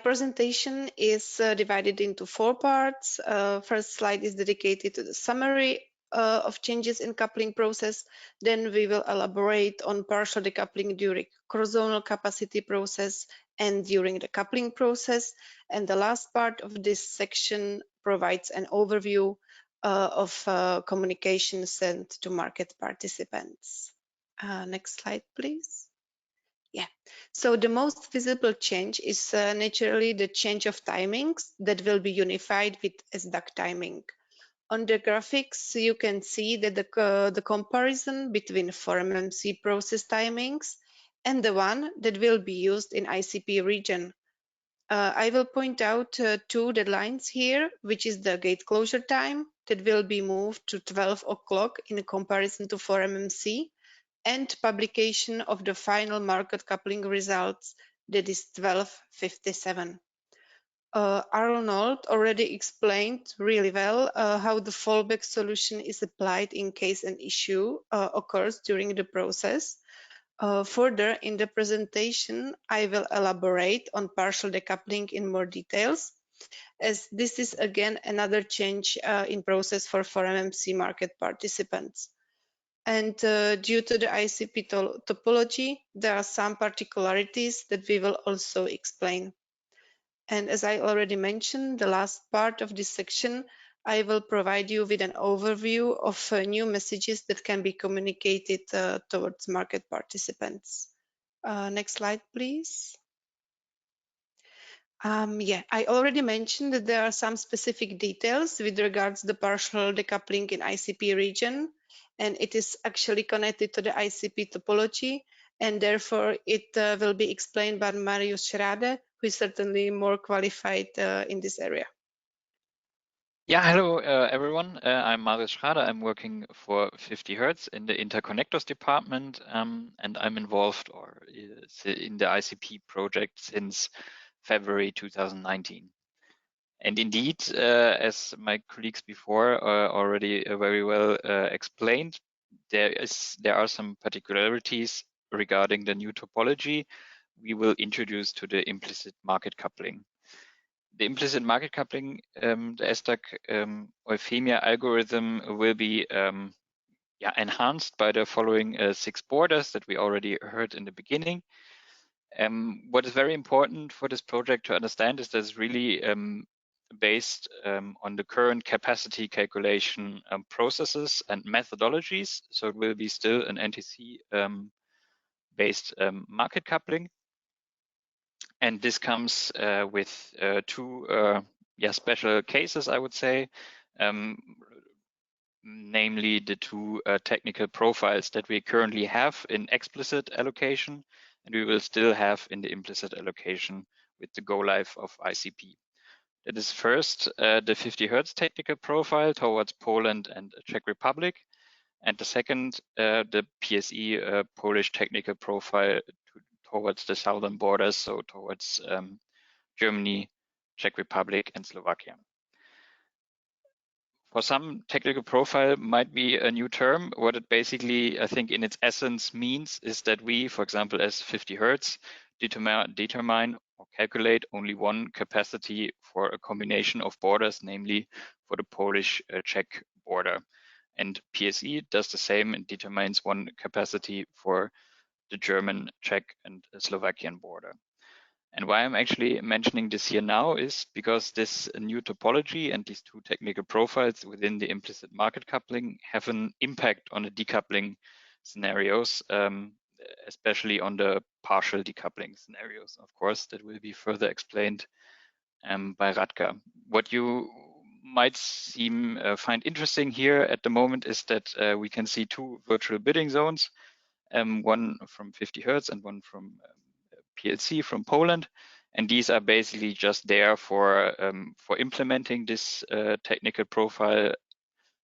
presentation is divided into 4 parts. First slide is dedicated to the summary of changes in coupling process. Then we will elaborate on partial decoupling during cross-zonal capacity process and during the coupling process. And the last part of this section provides an overview of communication sent to market participants. Next slide, please. Yeah, so the most visible change is naturally the change of timings that will be unified with SDAC timing. On the graphics, you can see that the comparison between ForMMC process timings and the one that will be used in ICP region. I will point out 2 deadlines here, which is the gate closure time that will be moved to 12 o'clock in comparison to ForMMC, and publication of the final market coupling results, that is 12:57. Arnold already explained really well how the fallback solution is applied in case an issue occurs during the process. Further, in the presentation, I will elaborate on partial decoupling in more details, as this is again another change in process for MMC market participants. And due to the ICP topology, there are some particularities that we will also explain. And as I already mentioned, the last part of this section, I will provide you with an overview of new messages that can be communicated towards market participants. Next slide, please. Yeah, I already mentioned that there are some specific details with regards to the partial decoupling in ICP region, and it is actually connected to the ICP topology, and therefore it will be explained by Marius Schrade, who is certainly more qualified in this area. Yeah, hello everyone. I'm Marius Schrade. I'm working for 50 Hertz in the interconnectors department, and I'm involved in the ICP project since February 2019. And indeed, as my colleagues before already very well explained, there are some particularities regarding the new topology we will introduce to the implicit market coupling. The implicit market coupling, the SDAC euphemia algorithm will be enhanced by the following 6 borders that we already heard in the beginning. What is very important for this project to understand is that it's really based on the current capacity calculation processes and methodologies. So it will be still an NTC based market coupling. And this comes with 2 special cases, I would say, namely the 2 technical profiles that we currently have in explicit allocation, and we will still have in the implicit allocation with the go-live of ICP. That is first the 50 Hertz technical profile towards Poland and Czech Republic, and the second the PSE Polish technical profile towards the southern borders, so towards Germany, Czech Republic, and Slovakia. For some, technical profile might be a new term. What it basically, I think, in its essence means is that we, for example, as 50 Hertz, determine or calculate only one capacity for a combination of borders, namely for the Polish-Czech border. And PSE does the same and determines one capacity for the German, Czech, and Slovakian border. And why I'm actually mentioning this here now is because this new topology and these 2 technical profiles within the implicit market coupling have an impact on the decoupling scenarios, especially on the partial decoupling scenarios, of course, that will be further explained by Radka. What you might find interesting here at the moment is that we can see 2 virtual bidding zones, one from 50 Hertz and one from PLC from Poland, and these are basically just there for implementing this technical profile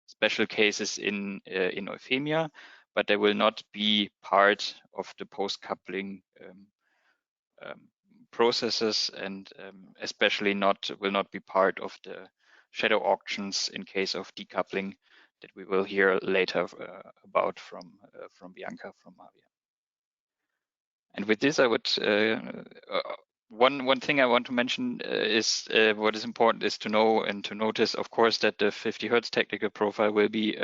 special cases in euphemia, but they will not be part of the post-coupling processes, and especially will not be part of the shadow auctions in case of decoupling that we will hear later about from Bianca, from Maria. And with this, I would one thing I want to mention is what is important is to know and to notice, of course, that the 50 Hertz technical profile will be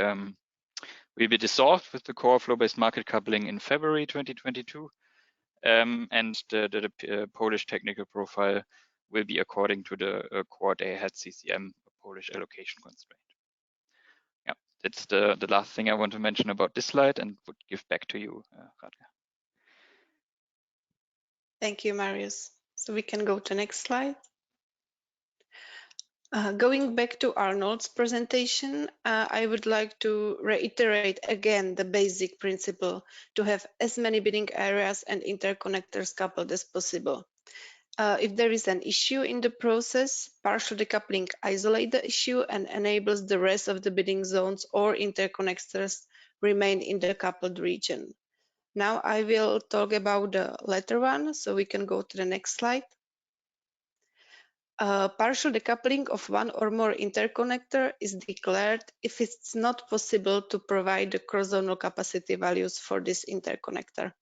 dissolved with the core flow-based market coupling in February 2022, and the Polish technical profile will be according to the core day-ahead CCM, Polish allocation constraint. Yeah, that's the last thing I want to mention about this slide, and would give back to you, Radka. Thank you, Marius. So we can go to the next slide. Going back to Arnold's presentation, I would like to reiterate again the basic principle to have as many bidding areas and interconnectors coupled as possible. If there is an issue in the process, partial decoupling isolates the issue and enables the rest of the bidding zones or interconnectors remain in the coupled region. Now I will talk about the latter one, so we can go to the next slide. Partial decoupling of one or more interconnector is declared if it's not possible to provide the cross-zonal capacity values for this interconnector.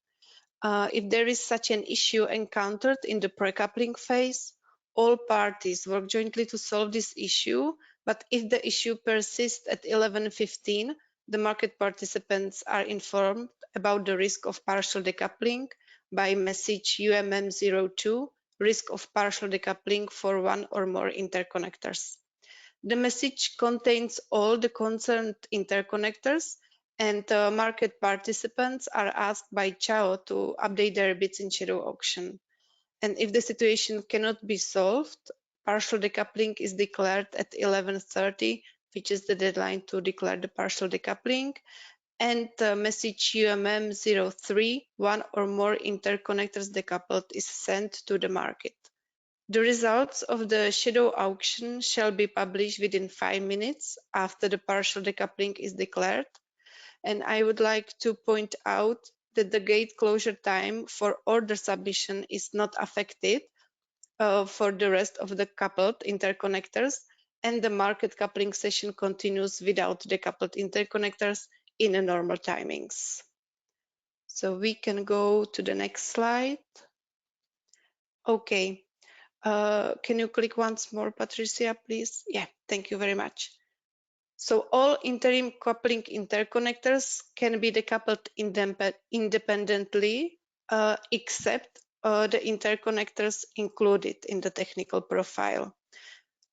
If there is such an issue encountered in the pre-coupling phase, all parties work jointly to solve this issue, but if the issue persists at 11:15, the market participants are informed about the risk of partial decoupling by message UMM02, risk of partial decoupling for one or more interconnectors. The message contains all the concerned interconnectors, and market participants are asked by CHAO to update their bids in shadow auction. And if the situation cannot be solved, partial decoupling is declared at 11:30, which is the deadline to declare the partial decoupling. And message UMM03, one or more interconnectors decoupled, is sent to the market. The results of the shadow auction shall be published within 5 minutes after the partial decoupling is declared. And I would like to point out that the gate closure time for order submission is not affected for the rest of the coupled interconnectors, and the market coupling session continues without the coupled interconnectors in a normal timings. So we can go to the next slide. Okay. Can you click once more, Patricia, please? Yeah, thank you very much. So all interim coupling interconnectors can be decoupled independently, except the interconnectors included in the technical profile.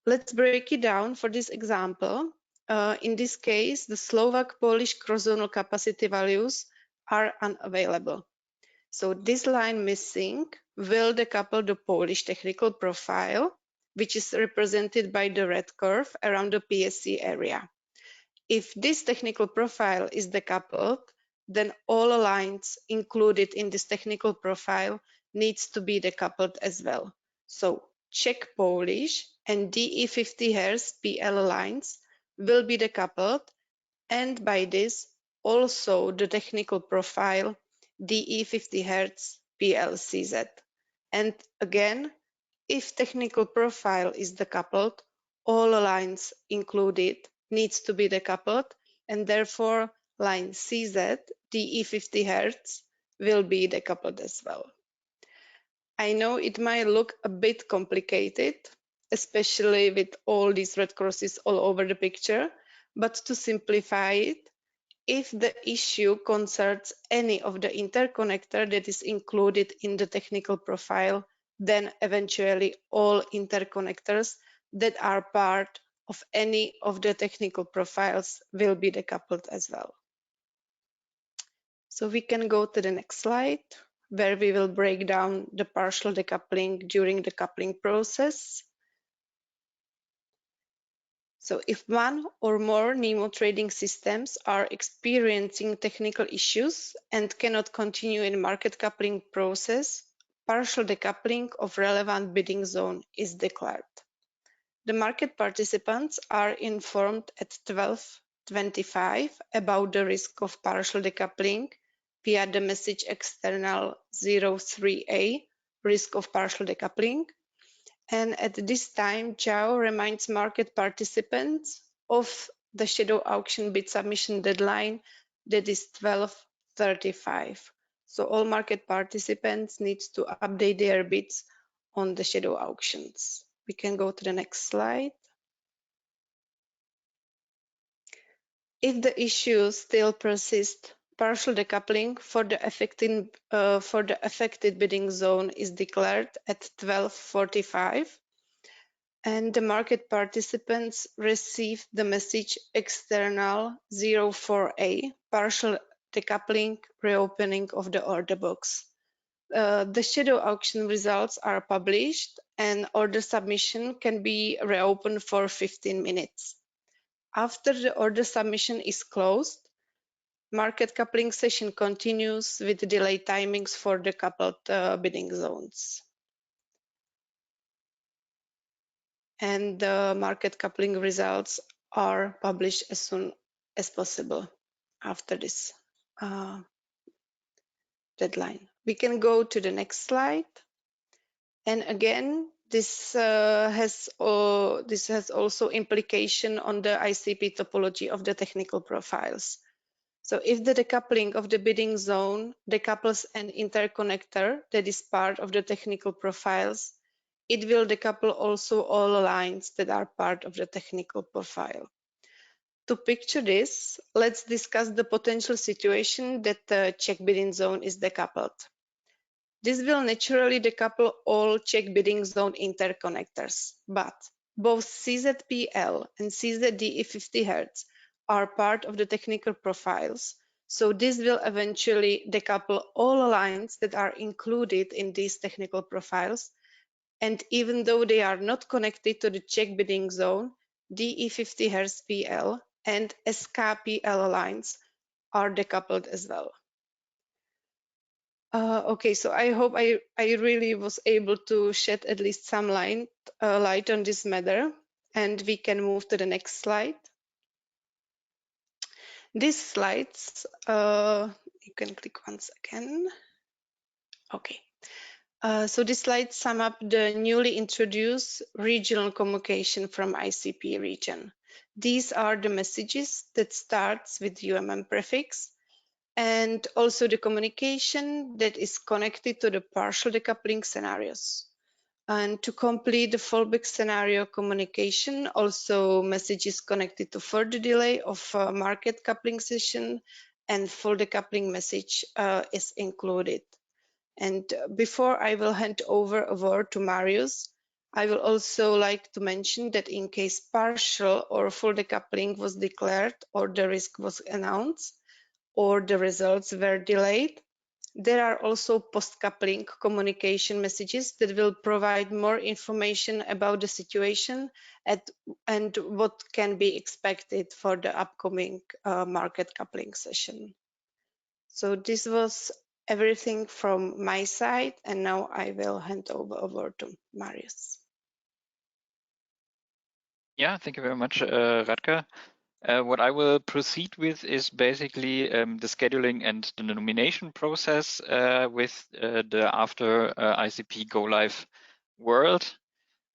Let's break it down for this example. In this case, the Slovak-Polish cross-zonal capacity values are unavailable. So this line missing will decouple the Polish technical profile, which is represented by the red curve around the PSC area. If this technical profile is decoupled, then all lines included in this technical profile needs to be decoupled as well. So Czech Polish and DE50 Hz PL lines will be decoupled, and by this also the technical profile DE50 Hz PLCZ. And again, if technical profile is decoupled, all lines included needs to be decoupled, and therefore line CZ DE50 Hz will be decoupled as well. I know it might look a bit complicated, especially with all these red crosses all over the picture, but to simplify it, if the issue concerns any of the interconnector that is included in the technical profile, then eventually all interconnectors that are part of any of the technical profiles will be decoupled as well. So we can go to the next slide, where we will break down the partial decoupling during the coupling process. So if one or more NEMO trading systems are experiencing technical issues and cannot continue in market coupling process, partial decoupling of relevant bidding zone is declared. The market participants are informed at 12:25 about the risk of partial decoupling via the message external 03A, risk of partial decoupling. And at this time, CHAO reminds market participants of the shadow auction bid submission deadline, that is 12:35. So all market participants need to update their bids on the shadow auctions. We can go to the next slide. If the issues still persist, partial decoupling for the affected bidding zone is declared at 12:45, and the market participants receive the message external 04A, partial decoupling, reopening of the order box. The shadow auction results are published, and order submission can be reopened for 15 minutes. After the order submission is closed, market coupling session continues with delay timings for the coupled bidding zones. And the market coupling results are published as soon as possible after this deadline. We can go to the next slide. And again, This has also implication on the ICP topology of the technical profiles. So if the decoupling of the bidding zone decouples an interconnector that is part of the technical profiles, it will decouple also all lines that are part of the technical profile. To picture this, let's discuss the potential situation that the check bidding zone is decoupled. This will naturally decouple all check bidding zone interconnectors, but both CZPL and CZDE 50 Hz are part of the technical profiles, so this will eventually decouple all lines that are included in these technical profiles, and even though they are not connected to the check bidding zone, DE 50 Hz PL and SKPL lines are decoupled as well. Okay, so I hope I really was able to shed at least some light on this matter, and we can move to the next slide. These slides, you can click once again. Okay, so these slides sum up the newly introduced regional communication from ICP region. These are the messages that starts with UMM prefix, and also the communication that is connected to the partial decoupling scenarios. And to complete the fallback scenario communication, also messages connected to further delay of market coupling session and full decoupling message is included. And before I will hand over a word to Marius, I will also like to mention that in case partial or full decoupling was declared or the risk was announced, or the results were delayed, there are also post-coupling communication messages that will provide more information about the situation and what can be expected for the upcoming market coupling session. So this was everything from my side, and now I will hand over to Marius. Yeah, thank you very much, Radka. What I will proceed with is basically the scheduling and the nomination process with the after ICP Go-live world,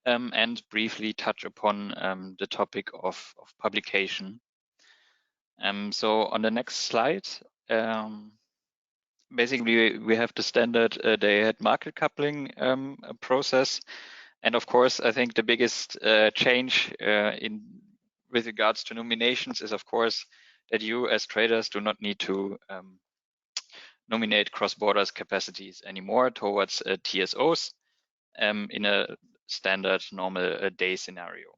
and briefly touch upon the topic of publication. So on the next slide, basically we have the standard day-ahead market coupling process. And of course, I think the biggest change with regards to nominations is, of course, that you as traders do not need to nominate cross-borders capacities anymore towards TSOs in a standard normal day scenario.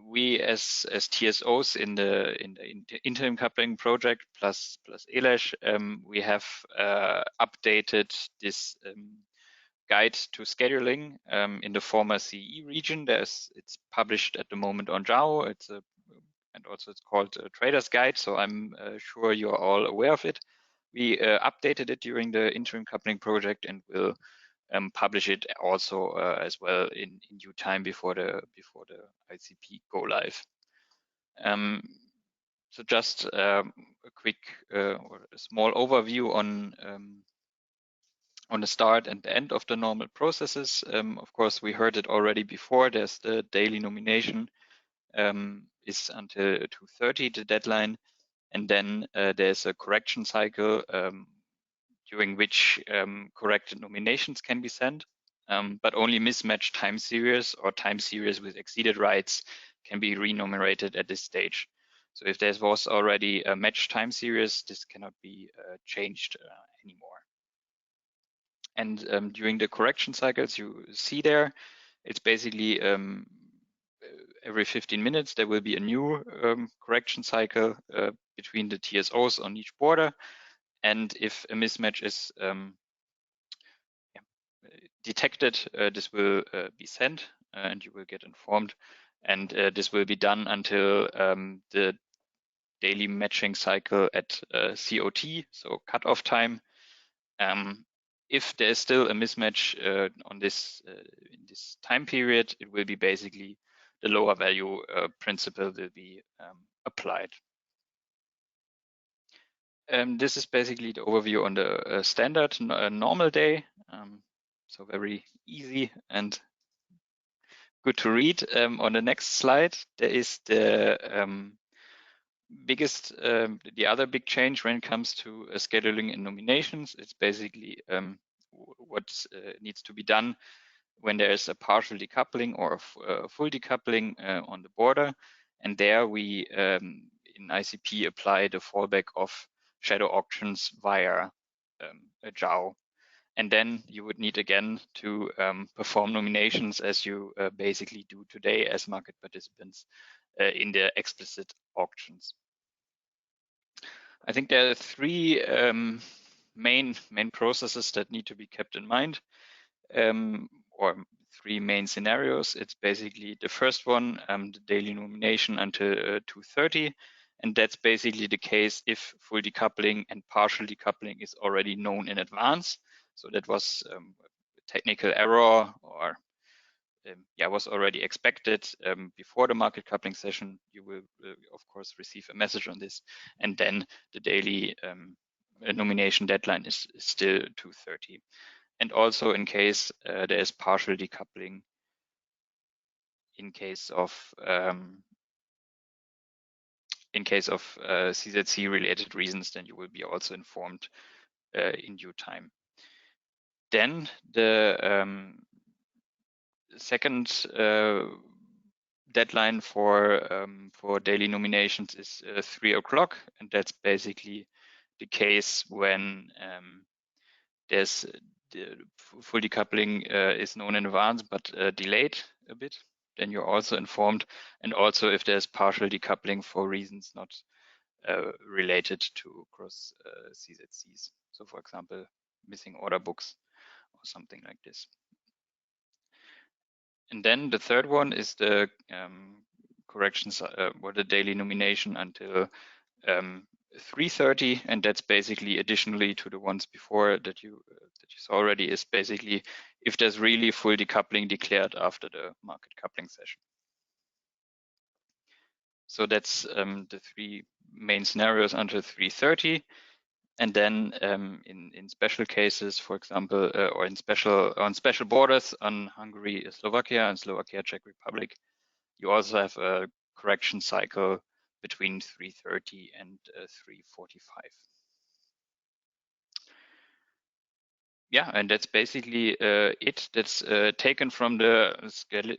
We as TSOs in the interim coupling project plus ELASH, we have updated this guide to scheduling in the former CE region. It's published at the moment on JAO. And also it's called a Trader's Guide, so I'm sure you're all aware of it. We updated it during the interim coupling project and will publish it also as well in due time before the ICP go live. So just a quick or a small overview on the start and the end of the normal processes. Of course, we heard it already before. There's the daily nomination is until 2:30 the deadline, and then there's a correction cycle during which corrected nominations can be sent, but only mismatched time series or time series with exceeded rights can be remunerated at this stage. So if there was already a matched time series, this cannot be changed anymore. And during the correction cycles, you see there, it's basically every 15 minutes, there will be a new correction cycle between the TSOs on each border. And if a mismatch is detected, this will be sent and you will get informed. And this will be done until the daily matching cycle at COT, so cutoff time. If there is still a mismatch on this in this time period, it will be basically the lower value principle will be applied. This is basically the overview on the standard normal day. So very easy and good to read. On the next slide, there is the the other big change when it comes to scheduling and nominations. It's basically what needs to be done when there is a partial decoupling or a full decoupling on the border. And there we, in ICP, apply the fallback of shadow auctions via a JAW. And then you would need again to perform nominations as you basically do today as market participants in the explicit auctions. I think there are three main processes that need to be kept in mind, or three main scenarios. It's basically the first one, the daily nomination until 2:30, and that's basically the case if full decoupling and partial decoupling is already known in advance. So that was a technical error, or was already expected before the market coupling session. You will, of course, receive a message on this, and then the daily nomination deadline is still 2:30. And also in case there is partial decoupling in case of CZC related reasons, then you will be also informed in due time. Then the second deadline for daily nominations is 3 o'clock, and that's basically the case when there's the full decoupling is known in advance but delayed a bit. Then you're also informed, and also if there's partial decoupling for reasons not related to cross CZCs. So, for example, missing order books or something like this. And then the third one is the corrections or the daily nomination until 3:30, and that's basically additionally to the ones before that you saw already, is basically if there's really full decoupling declared after the market coupling session. So that's the three main scenarios until 3:30. And then in special cases, for example, or on special borders on Hungary, Slovakia, and Slovakia, Czech Republic, you also have a correction cycle between 3:30 and 3:45. Yeah, and that's basically it. That's taken from the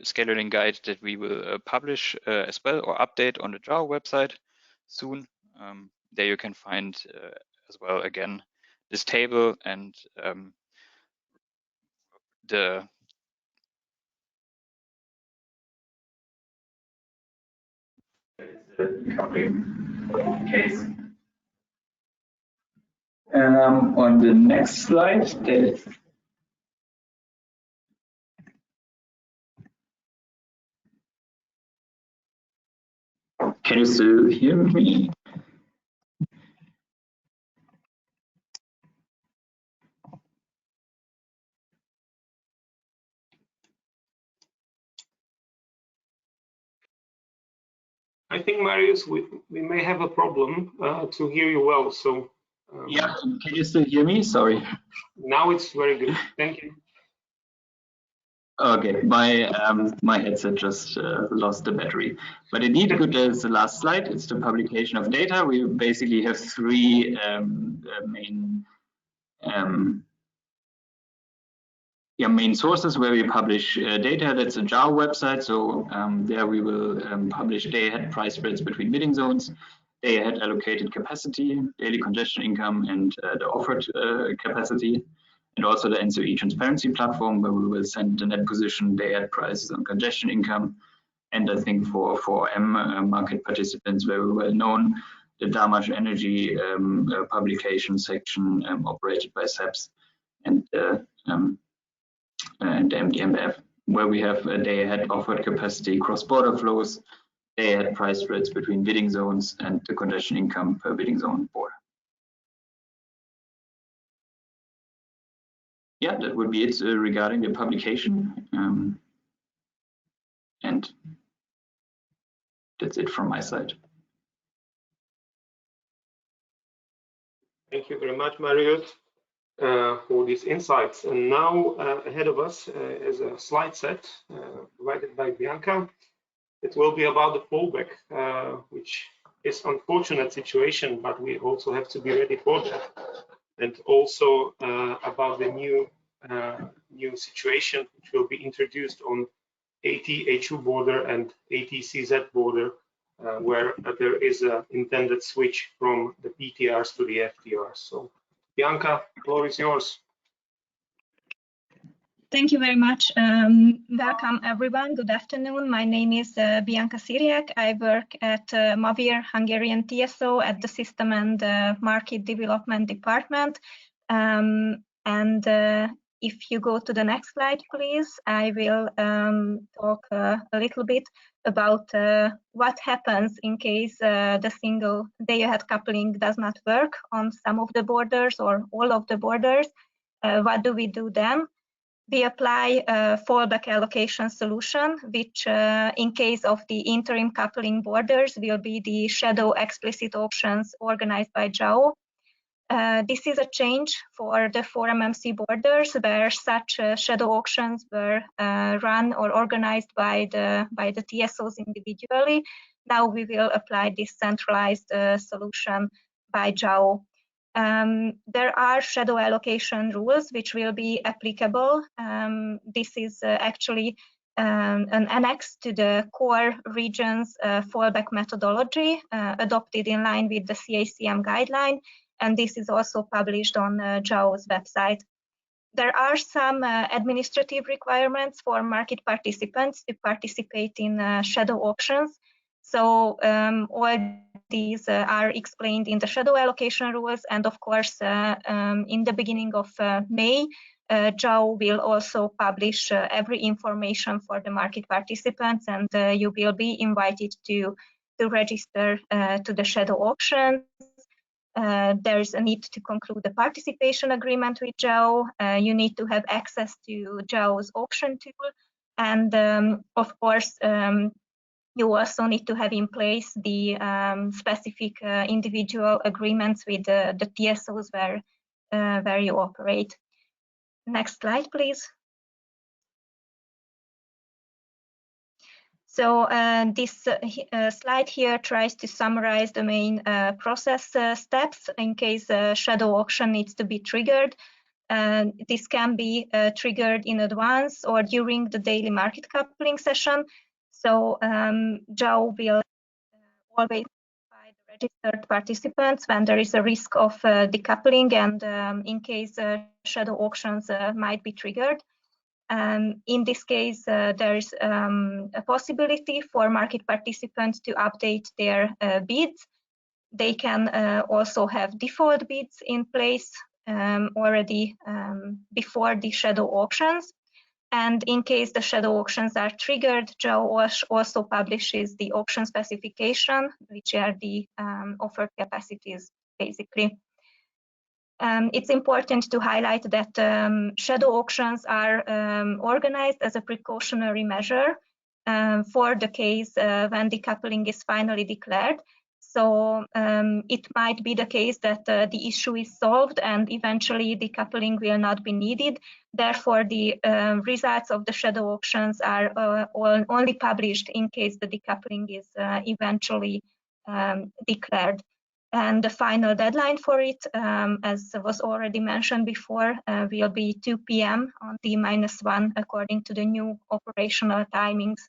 scheduling guide that we will publish as well, or update on the JAW website soon. There you can find as well, again, this table and the case. On the next slide, can you still hear me? I think, Marius, we may have a problem to hear you well. So yeah, can you still hear me? Sorry. Now it's very good. Thank you. Okay, my headset just lost the battery. But indeed, good as the last slide. It's the publication of data. We basically have three main sources where we publish data. That's a JAW website. So there we will publish day-ahead price spreads between bidding zones, day-ahead allocated capacity, daily congestion income, and the offered capacity, and also the ENTSO-E transparency platform, where we will send the net position, day-ahead prices, and congestion income. And I think for market participants, very well known, the Damash Energy publication section operated by SEPS, and MDMF, where we have a day-ahead offered capacity, cross-border flows, day-ahead price spreads between bidding zones, and the congestion income per bidding zone border. Yeah, that would be it regarding the publication. And that's it from my side. Thank you very much, Marius. for these insights. And now ahead of us is a slide set provided by Bianca. It will be about the fallback, which is an unfortunate situation, but we also have to be ready for that. And also about the new situation which will be introduced on AT-HU border and AT-CZ border, where there is an intended switch from the PTRs to the FTRs. So, Bianca, the floor is yours. Thank you very much. Welcome, everyone. Good afternoon. My name is Bianca Siriak. I work at Mavir Hungarian TSO at the System and Market Development Department. If you go to the next slide, please, I will talk a little bit about what happens in case the single day-ahead coupling does not work on some of the borders or all of the borders. What do we do then? We apply a fallback allocation solution, which in case of the interim coupling borders will be the shadow explicit options organized by JAO. This is a change for the 4MMC borders where such shadow auctions were run or organized by the TSOs individually. Now we will apply this centralized solution by JAO. There are shadow allocation rules which will be applicable. This is actually an annex to the core regions fallback methodology adopted in line with the CACM guideline, and this is also published on JAO's website. There are some administrative requirements for market participants to participate in shadow auctions. So all these are explained in the shadow allocation rules, and of course in the beginning of May, JAO will also publish every information for the market participants, and you will be invited to register to the shadow auctions. There's a need to conclude the participation agreement with JAO. You need to have access to JAO's auction tool, and of course you also need to have in place the specific individual agreements with the TSOs where you operate. Next slide, please. So this slide here tries to summarize the main process steps in case a shadow auction needs to be triggered. This can be triggered in advance or during the daily market coupling session. So JAO will always notify the registered participants when there is a risk of decoupling and in case shadow auctions might be triggered. In this case, there is a possibility for market participants to update their bids. They can also have default bids in place already before the shadow auctions. And in case the shadow auctions are triggered, JAO also publishes the auction specification, which are the offered capacities, basically. It's important to highlight that shadow auctions are organized as a precautionary measure for the case when decoupling is finally declared. So it might be the case that the issue is solved and eventually decoupling will not be needed. Therefore, the results of the shadow auctions are only published in case the decoupling is eventually declared. And the final deadline for it, as was already mentioned before, will be 2 p.m. on T-1 according to the new operational timings.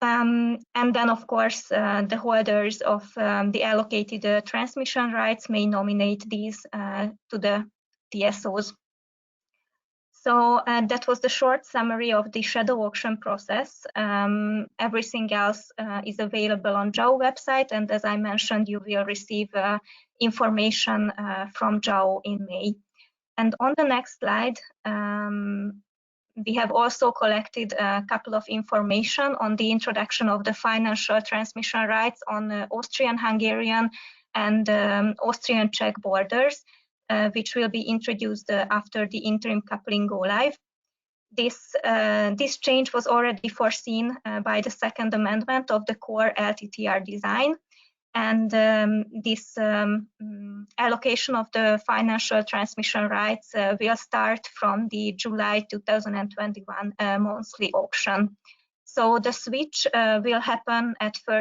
And then, of course, the holders of the allocated transmission rights may nominate these to the TSOs. So that was the short summary of the shadow auction process. Everything else is available on JAO website, and as I mentioned, you will receive information from JAO in May. And on the next slide, we have also collected a couple of information on the introduction of the financial transmission rights on Austrian, Hungarian, and Austrian Czech borders, which will be introduced after the interim coupling go-live. This change was already foreseen by the second amendment of the core LTTR design. And this allocation of the financial transmission rights will start from the July 2021 monthly auction. So the switch will happen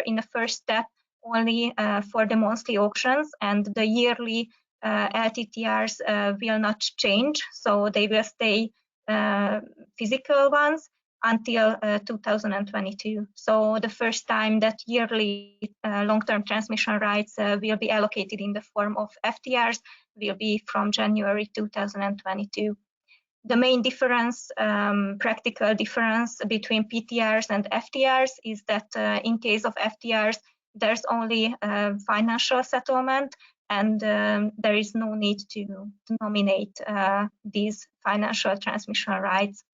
in the first step only for the monthly auctions, and the yearly LTTRs will not change, so they will stay physical ones until 2022. So the first time that yearly long-term transmission rights will be allocated in the form of FTRs will be from January 2022. The main difference, practical difference between PTRs and FTRs is that in case of FTRs, there's only financial settlement, and there is no need to nominate these financial transmission rights.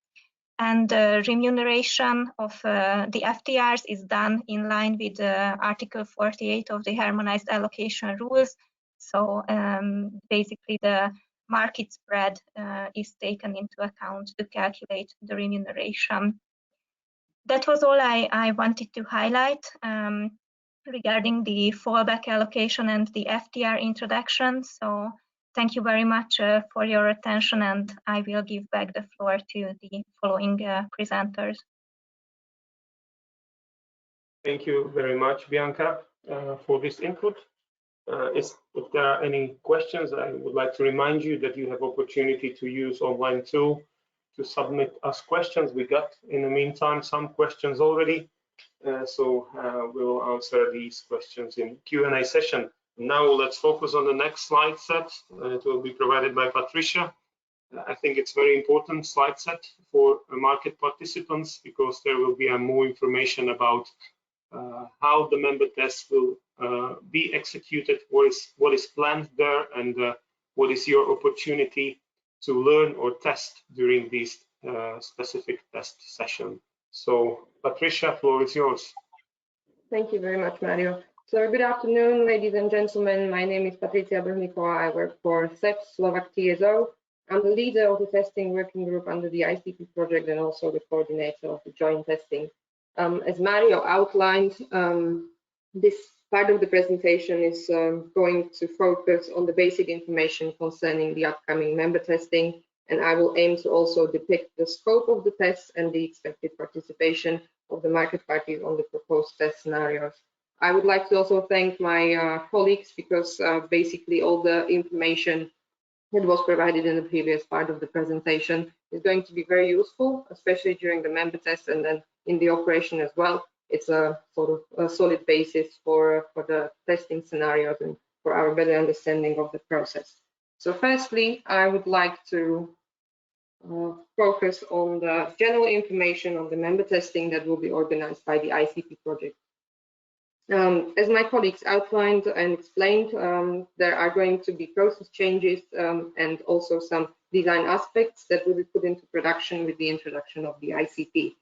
And the remuneration of the FTRs is done in line with Article 48 of the Harmonized Allocation Rules. So basically the market spread is taken into account to calculate the remuneration. That was all I wanted to highlight regarding the fallback allocation and the FTR introduction. So thank you very much for your attention, and I will give back the floor to the following presenters. Thank you very much, Bianca, for this input. If there are any questions, I would like to remind you that you have opportunity to use online tool to submit us questions. We got, in the meantime, some questions already, so we'll answer these questions in Q&A session. Now let's focus on the next slide set. It will be provided by Patricia. I think it's very important slide set for market participants, because there will be more information about how the member tests will be executed, what is planned there, and what is your opportunity to learn or test during this specific test session. So Patricia, floor is yours. Thank you very much, Mario. So good afternoon, ladies and gentlemen. My name is Patricia Brhnikova. I work for SEPS Slovak TSO. I'm the leader of the testing working group under the ICP project and also the coordinator of the joint testing. As Mario outlined, this part of the presentation is going to focus on the basic information concerning the upcoming member testing, and I will aim to also depict the scope of the tests and the expected participation of the market parties on the proposed test scenarios. I would like to also thank my colleagues, because basically all the information that was provided in the previous part of the presentation is going to be very useful, especially during the member test and then in the operation as well. It's a sort of a solid basis for the testing scenarios and for our better understanding of the process. So firstly, I would like to focus on the general information on the member testing that will be organized by the ICP project. As my colleagues outlined and explained, there are going to be process changes and also some design aspects that will be put into production with the introduction of the ICP.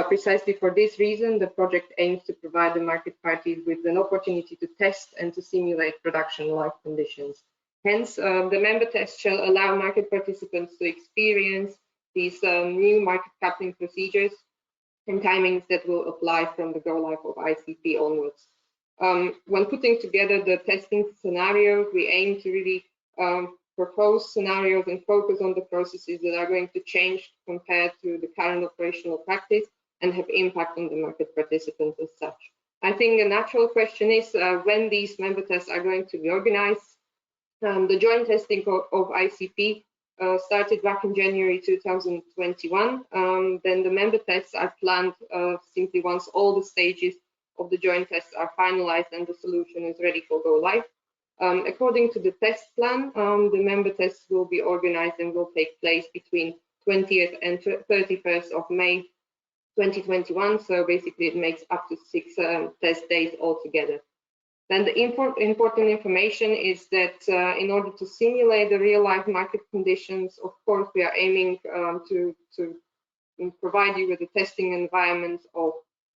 Precisely for this reason, the project aims to provide the market parties with an opportunity to test and to simulate production live conditions. Hence, the member test shall allow market participants to experience these new market coupling procedures and timings that will apply from the go-live of ICP onwards. When putting together the testing scenario, we aim to really propose scenarios and focus on the processes that are going to change compared to the current operational practice and have impact on the market participants as such. I think a natural question is when these member tests are going to be organized. The joint testing of ICP started back in January 2021. Then the member tests are planned simply once all the stages of the joint tests are finalized and the solution is ready for go live. According to the test plan, the member tests will be organized and will take place between 20th and 31st of May 2021. So basically it makes up to 6 test days altogether. Then the important information is that in order to simulate the real life market conditions, of course, we are aiming to provide you with the testing environment of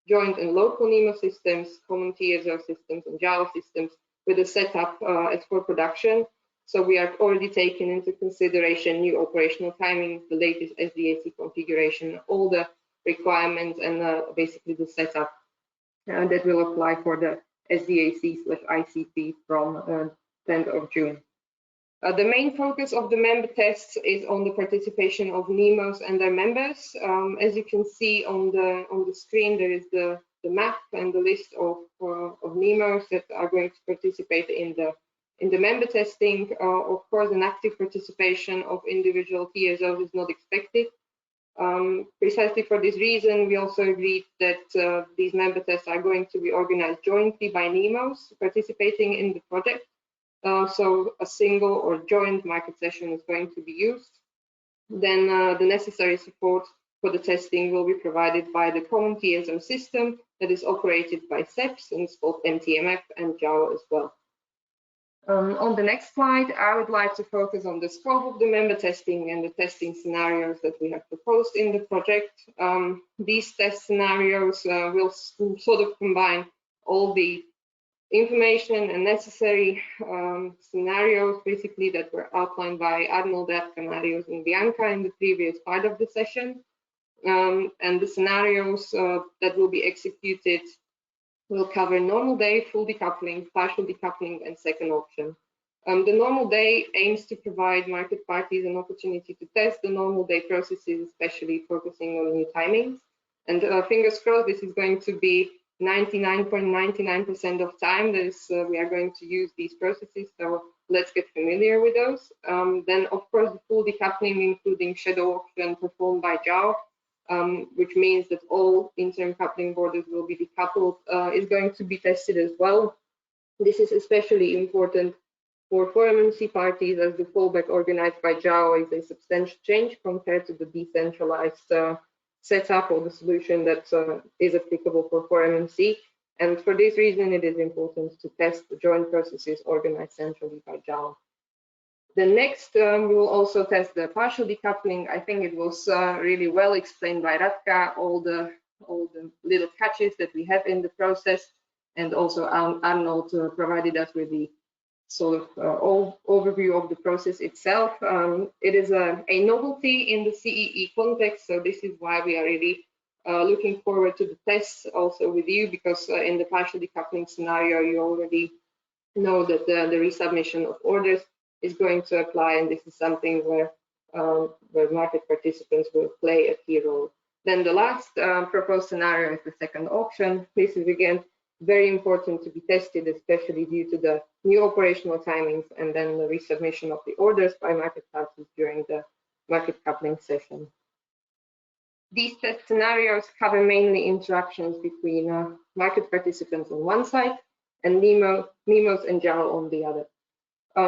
joint and local NEMO systems, common TSO systems, and Java systems with a setup as for production. So we are already taking into consideration new operational timings, the latest SDAC configuration, all the requirements, and basically the setup that will apply for the SDAC/ICP from 10th of June. The main focus of the member tests is on the participation of NEMOs and their members. As you can see on the screen, there is the map and the list of NEMOs that are going to participate in the member testing. Of course, an active participation of individual TSOs is not expected. Precisely for this reason, we also agreed that these member tests are going to be organized jointly by NEMOs participating in the project. So a single or joint market session is going to be used. Then the necessary support for the testing will be provided by the common TSO system that is operated by SEPS, and it's called NTMF and JAO as well. On the next slide, I would like to focus on the scope of the member testing and the testing scenarios that we have proposed in the project. These test scenarios will sort of combine all the information and necessary scenarios, basically, that were outlined by Arnold, Radka, Marius, and Bianca in the previous part of the session. And the scenarios that will be executed will cover normal day, full decoupling, partial decoupling, and second option. The normal day aims to provide market parties an opportunity to test the normal day processes, especially focusing on new timings. And fingers crossed, this is going to be 99.99% of time that we are going to use these processes, so let's get familiar with those. Then, of course, the full decoupling, including shadow auction performed by JAO, which means that all interim coupling borders will be decoupled, is going to be tested as well. This is especially important for MMC parties, as the fallback organized by JAO is a substantial change compared to the decentralized setup or the solution that is applicable for MMC. And for this reason, it is important to test the joint processes organized centrally by JAO. The next, we will also test the partial decoupling. I think it was really well explained by Radka, all the little catches that we have in the process, and also Arnold provided us with the sort of overview of the process itself. It is a novelty in the CEE context, so this is why we are really looking forward to the tests also with you, because in the partial decoupling scenario, you already know that the resubmission of orders is going to apply, and this is something where market participants will play a key role. Then the last proposed scenario is the second auction. This is again very important to be tested, especially due to the new operational timings and then the resubmission of the orders by market parties during the market coupling session. These test scenarios cover mainly interactions between market participants on one side and NEMOs and JAO on the other.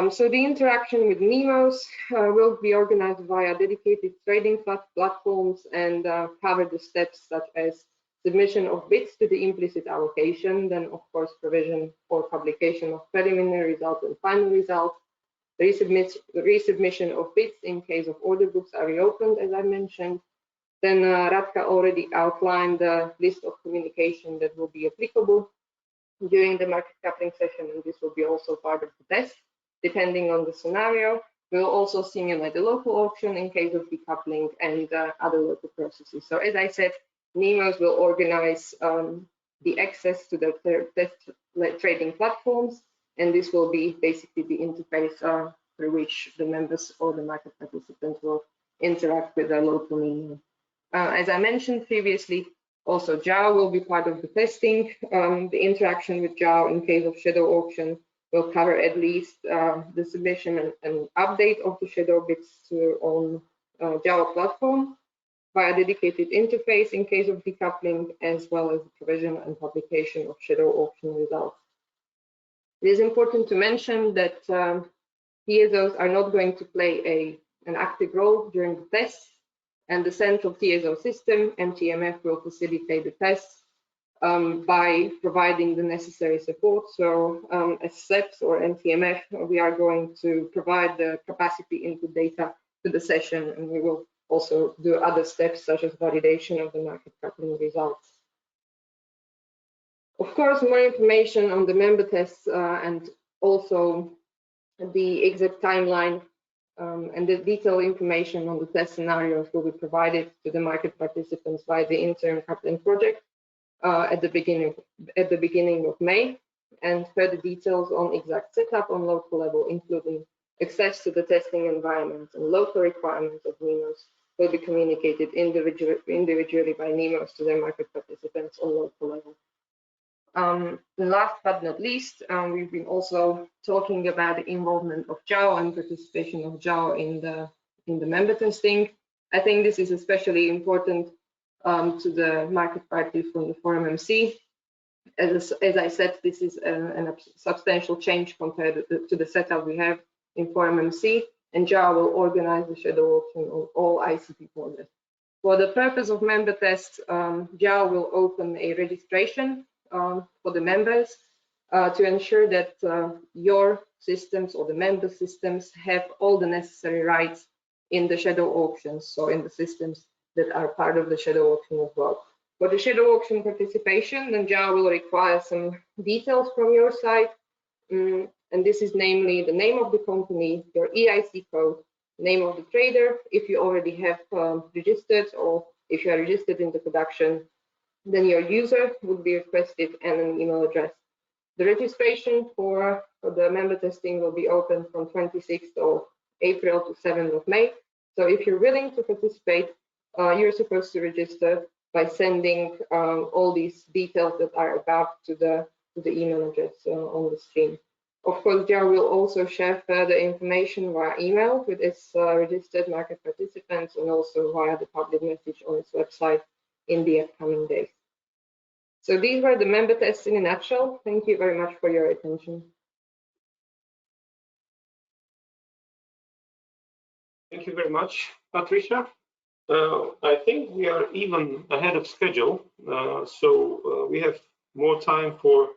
So the interaction with NEMOs will be organized via dedicated trading platforms and cover the steps such as submission of bids to the implicit allocation, then of course provision for publication of preliminary results and final results, the resubmission of bids in case of order books are reopened, as I mentioned. Then Radka already outlined the list of communication that will be applicable during the market coupling session, and this will be also part of the test. Depending on the scenario, we'll also simulate the local auction in case of decoupling and other local processes. So as I said, NEMOs will organize the access to the test trading platforms, and this will be basically the interface through which the members or the market participants will interact with the local NEMO. As I mentioned previously, also JAO will be part of the testing. The interaction with JAO in case of shadow auction will cover at least the submission and update of the shadow bids on JAO platform via dedicated interface in case of decoupling, as well as the provision and publication of shadow auction results. It is important to mention that TSOs are not going to play an active role during the tests, and the central TSO system, NTMF, will facilitate the tests by providing the necessary support. So as SEPS or NTMF, we are going to provide the capacity input data to the session, and we will also do other steps such as validation of the market coupling results. Of course, more information on the member tests and also the exact timeline and the detailed information on the test scenarios will be provided to the market participants by the Interim Coupling project at the beginning of May. and further details on exact setup on local level, including access to the testing environment and local requirements of NEMOs, will be communicated individually by NEMOs to their market participants on local level. Last but not least, we've been also talking about the involvement of JAO and participation of JAO in the member testing. I think this is especially important to the market parties from the Forum MC. As I said, this is a substantial change compared to the setup we have in Forum MC, and JAO will organize the shadow auction on all ICP borders. For the purpose of member tests, JAO will open a registration for the members to ensure that your systems or the member systems have all the necessary rights in the shadow auctions, so in the systems that are part of the shadow auction as well. For the shadow auction participation, then JAO will require some details from your side, and this is namely the name of the company, your EIC code, name of the trader, if you already have registered, or if you are registered in the production, then your user would be requested and an email address. The registration for the member testing will be open from 26th of April to 7th of May. So if you're willing to participate, you're supposed to register by sending all these details that are above to the email address on the screen. Of course, JAO will also share further information via email with its registered market participants and also via the public message on its website in the upcoming days. So these were the member tests in a nutshell. Thank you very much for your attention. Thank you very much, Patricia. I think we are even ahead of schedule, so we have more time for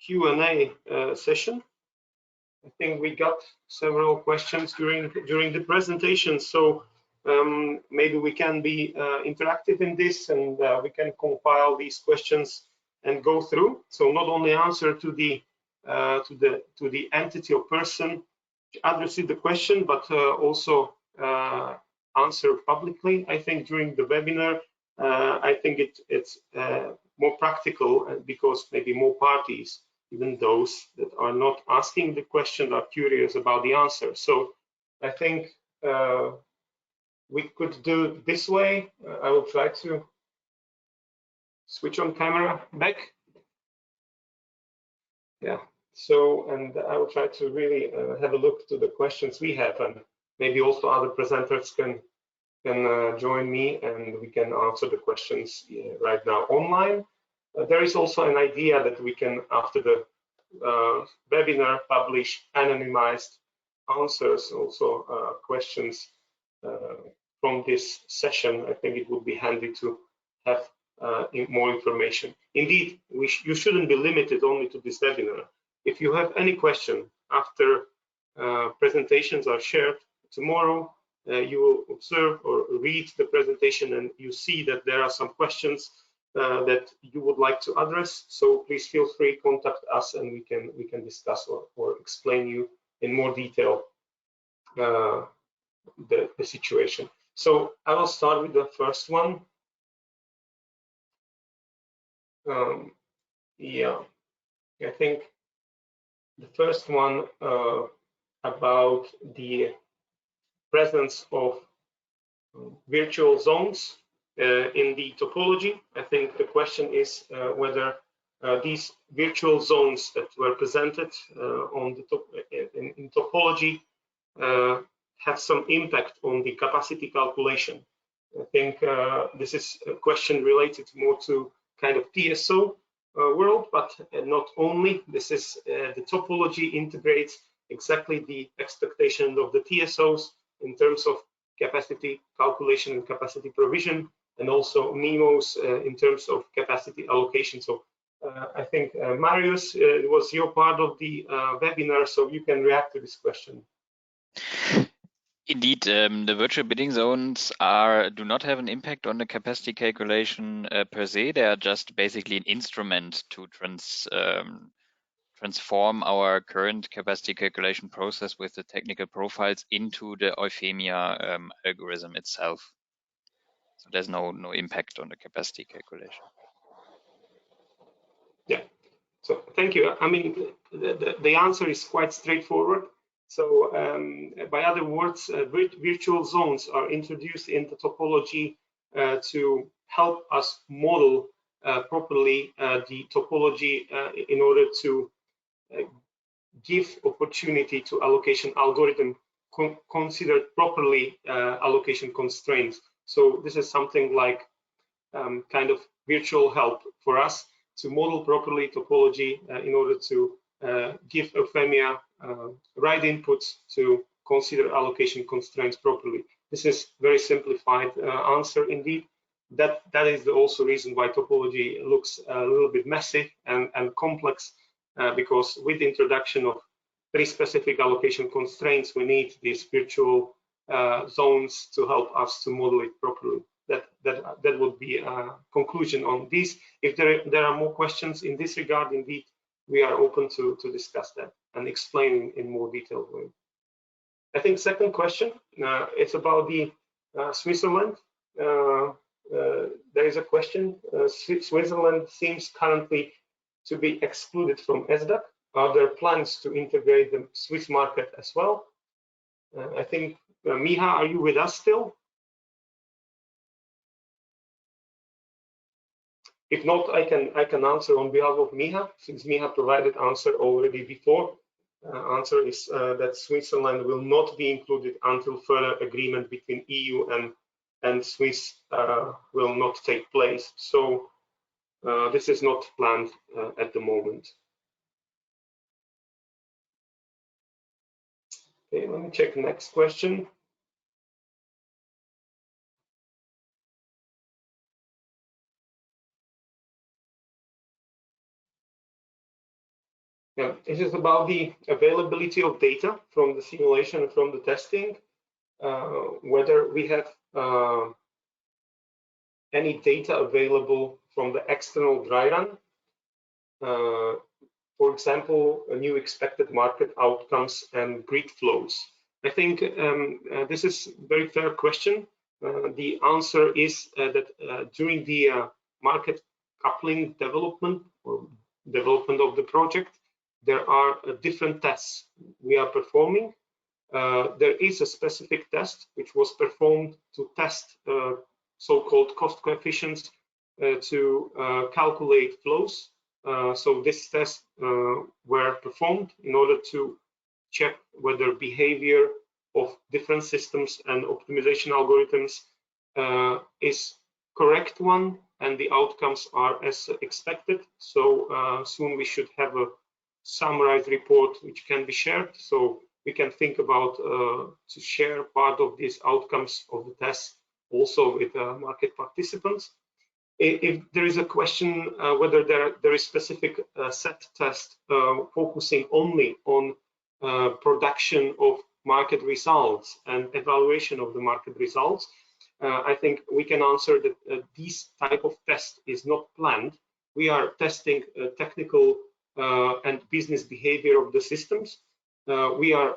Q&A session. I think we got several questions during the presentation, so maybe we can be interactive in this, and we can compile these questions and go through. So not only answer to the entity or person addressing the question, but also answer publicly. I think during the webinar, I think it's more practical because maybe more parties, even those that are not asking the question, are curious about the answer. So I think we could do this way. I will try to switch on camera back. Yeah. So, and I will try to really have a look to the questions we have, and maybe also other presenters can join me, and we can answer the questions right now online. There is also an idea that we can, after the webinar, publish anonymized answers, also questions from this session. I think it would be handy to have more information. Indeed, you shouldn't be limited only to this webinar. If you have any question after presentations are shared tomorrow, you will observe or read the presentation and you see that there are some questions that you would like to address. So please feel free, contact us, and we can discuss or explain you in more detail the situation. So I will start with the first one. Yeah, I think the first one about the presence of virtual zones in the topology. I think the question is whether these virtual zones that were presented on the in topology have some impact on the capacity calculation. I think this is a question related more to kind of TSO world, but not only. This is the topology integrates exactly the expectation of the TSOs in terms of capacity calculation and capacity provision, and also NEMOs in terms of capacity allocation. So I think Marius, it was your part of the webinar, so you can react to this question. Indeed, the virtual bidding zones do not have an impact on the capacity calculation per se. They are just basically an instrument to transform our current capacity calculation process with the technical profiles into the Euphemia algorithm itself. So there's no impact on the capacity calculation. Yeah. So thank you. I mean, the answer is quite straightforward. So by other words, virtual zones are introduced in the topology to help us model properly the topology in order to give opportunity to allocation algorithm consider properly allocation constraints. So this is something like kind of virtual help for us to model properly topology in order to give Euphemia right inputs to consider allocation constraints properly. This is very simplified answer indeed. That is the also reason why topology looks a little bit messy and complex, because with the introduction of very specific allocation constraints, we need these virtual zones to help us to model it properly. That would be a conclusion on this. If there are more questions in this regard, indeed, we are open to discuss that and explain in more detailed way. I think second question, it's about the Switzerland. There is a question. Switzerland seems currently to be excluded from SDAC. Are there plans to integrate the Swiss market as well? I think, Miha, are you with us still? If not, I can answer on behalf of Miha, since Miha provided answer already before. Answer is that Switzerland will not be included until further agreement between EU and Swiss will not take place. So this is not planned at the moment. Okay, let me check the next question. Yeah, this is about the availability of data from the simulation and from the testing, whether we have any data available from the external dry run. For example, a new expected market outcomes and grid flows. I think this is a very fair question. The answer is that during the market coupling development or development of the project, there are different tests we are performing. There is a specific test which was performed to test so-called cost coefficients to calculate flows. So this test were performed in order to check whether behavior of different systems and optimization algorithms is correct one and the outcomes are as expected. So soon we should have a summarized report which can be shared. So we can think about to share part of these outcomes of the test also with market participants. If there is a question whether there is specific set test focusing only on production of market results and evaluation of the market results, I think we can answer that this type of test is not planned. We are testing technical and business behavior of the systems. We are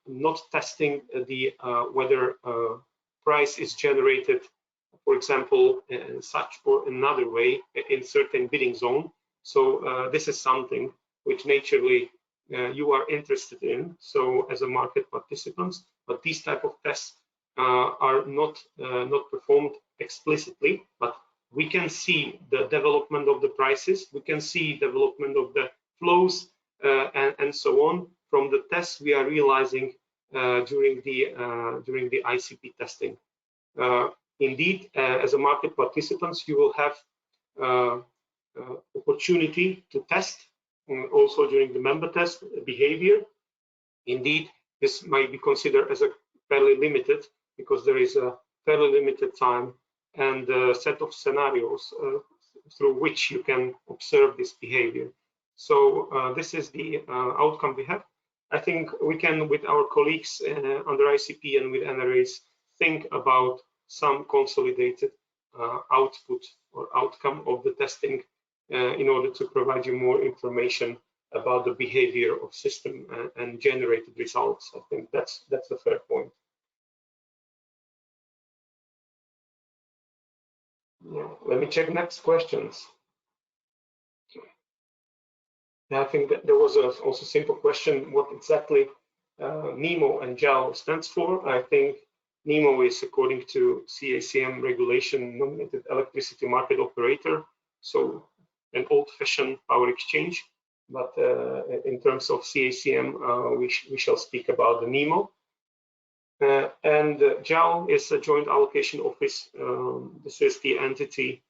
not testing the whether price is generated, for example, in such or another way in certain bidding zone. So this is something which naturally you are interested in, so as a market participants, but these type of tests are not performed explicitly, but we can see the development of the prices, we can see development of the flows and so on from the tests we are realizing during the ICP testing. Indeed, as a market participants, you will have opportunity to test also during the member test behavior. Indeed, this might be considered as a fairly limited because there is a fairly limited time and a set of scenarios through which you can observe this behavior. So this is the outcome we have. I think we can, with our colleagues under ICP and with NRAs, think about some consolidated output or outcome of the testing in order to provide you more information about the behavior of system and generated results. I think that's a fair point. Yeah, let me check next questions. I think that there was also a simple question, what exactly NEMO and JAO stands for. I think NEMO is, according to CACM regulation, nominated electricity market operator, so an old-fashioned power exchange. But in terms of CACM, we shall speak about the NEMO. And JAO is a joint allocation office. This is the entity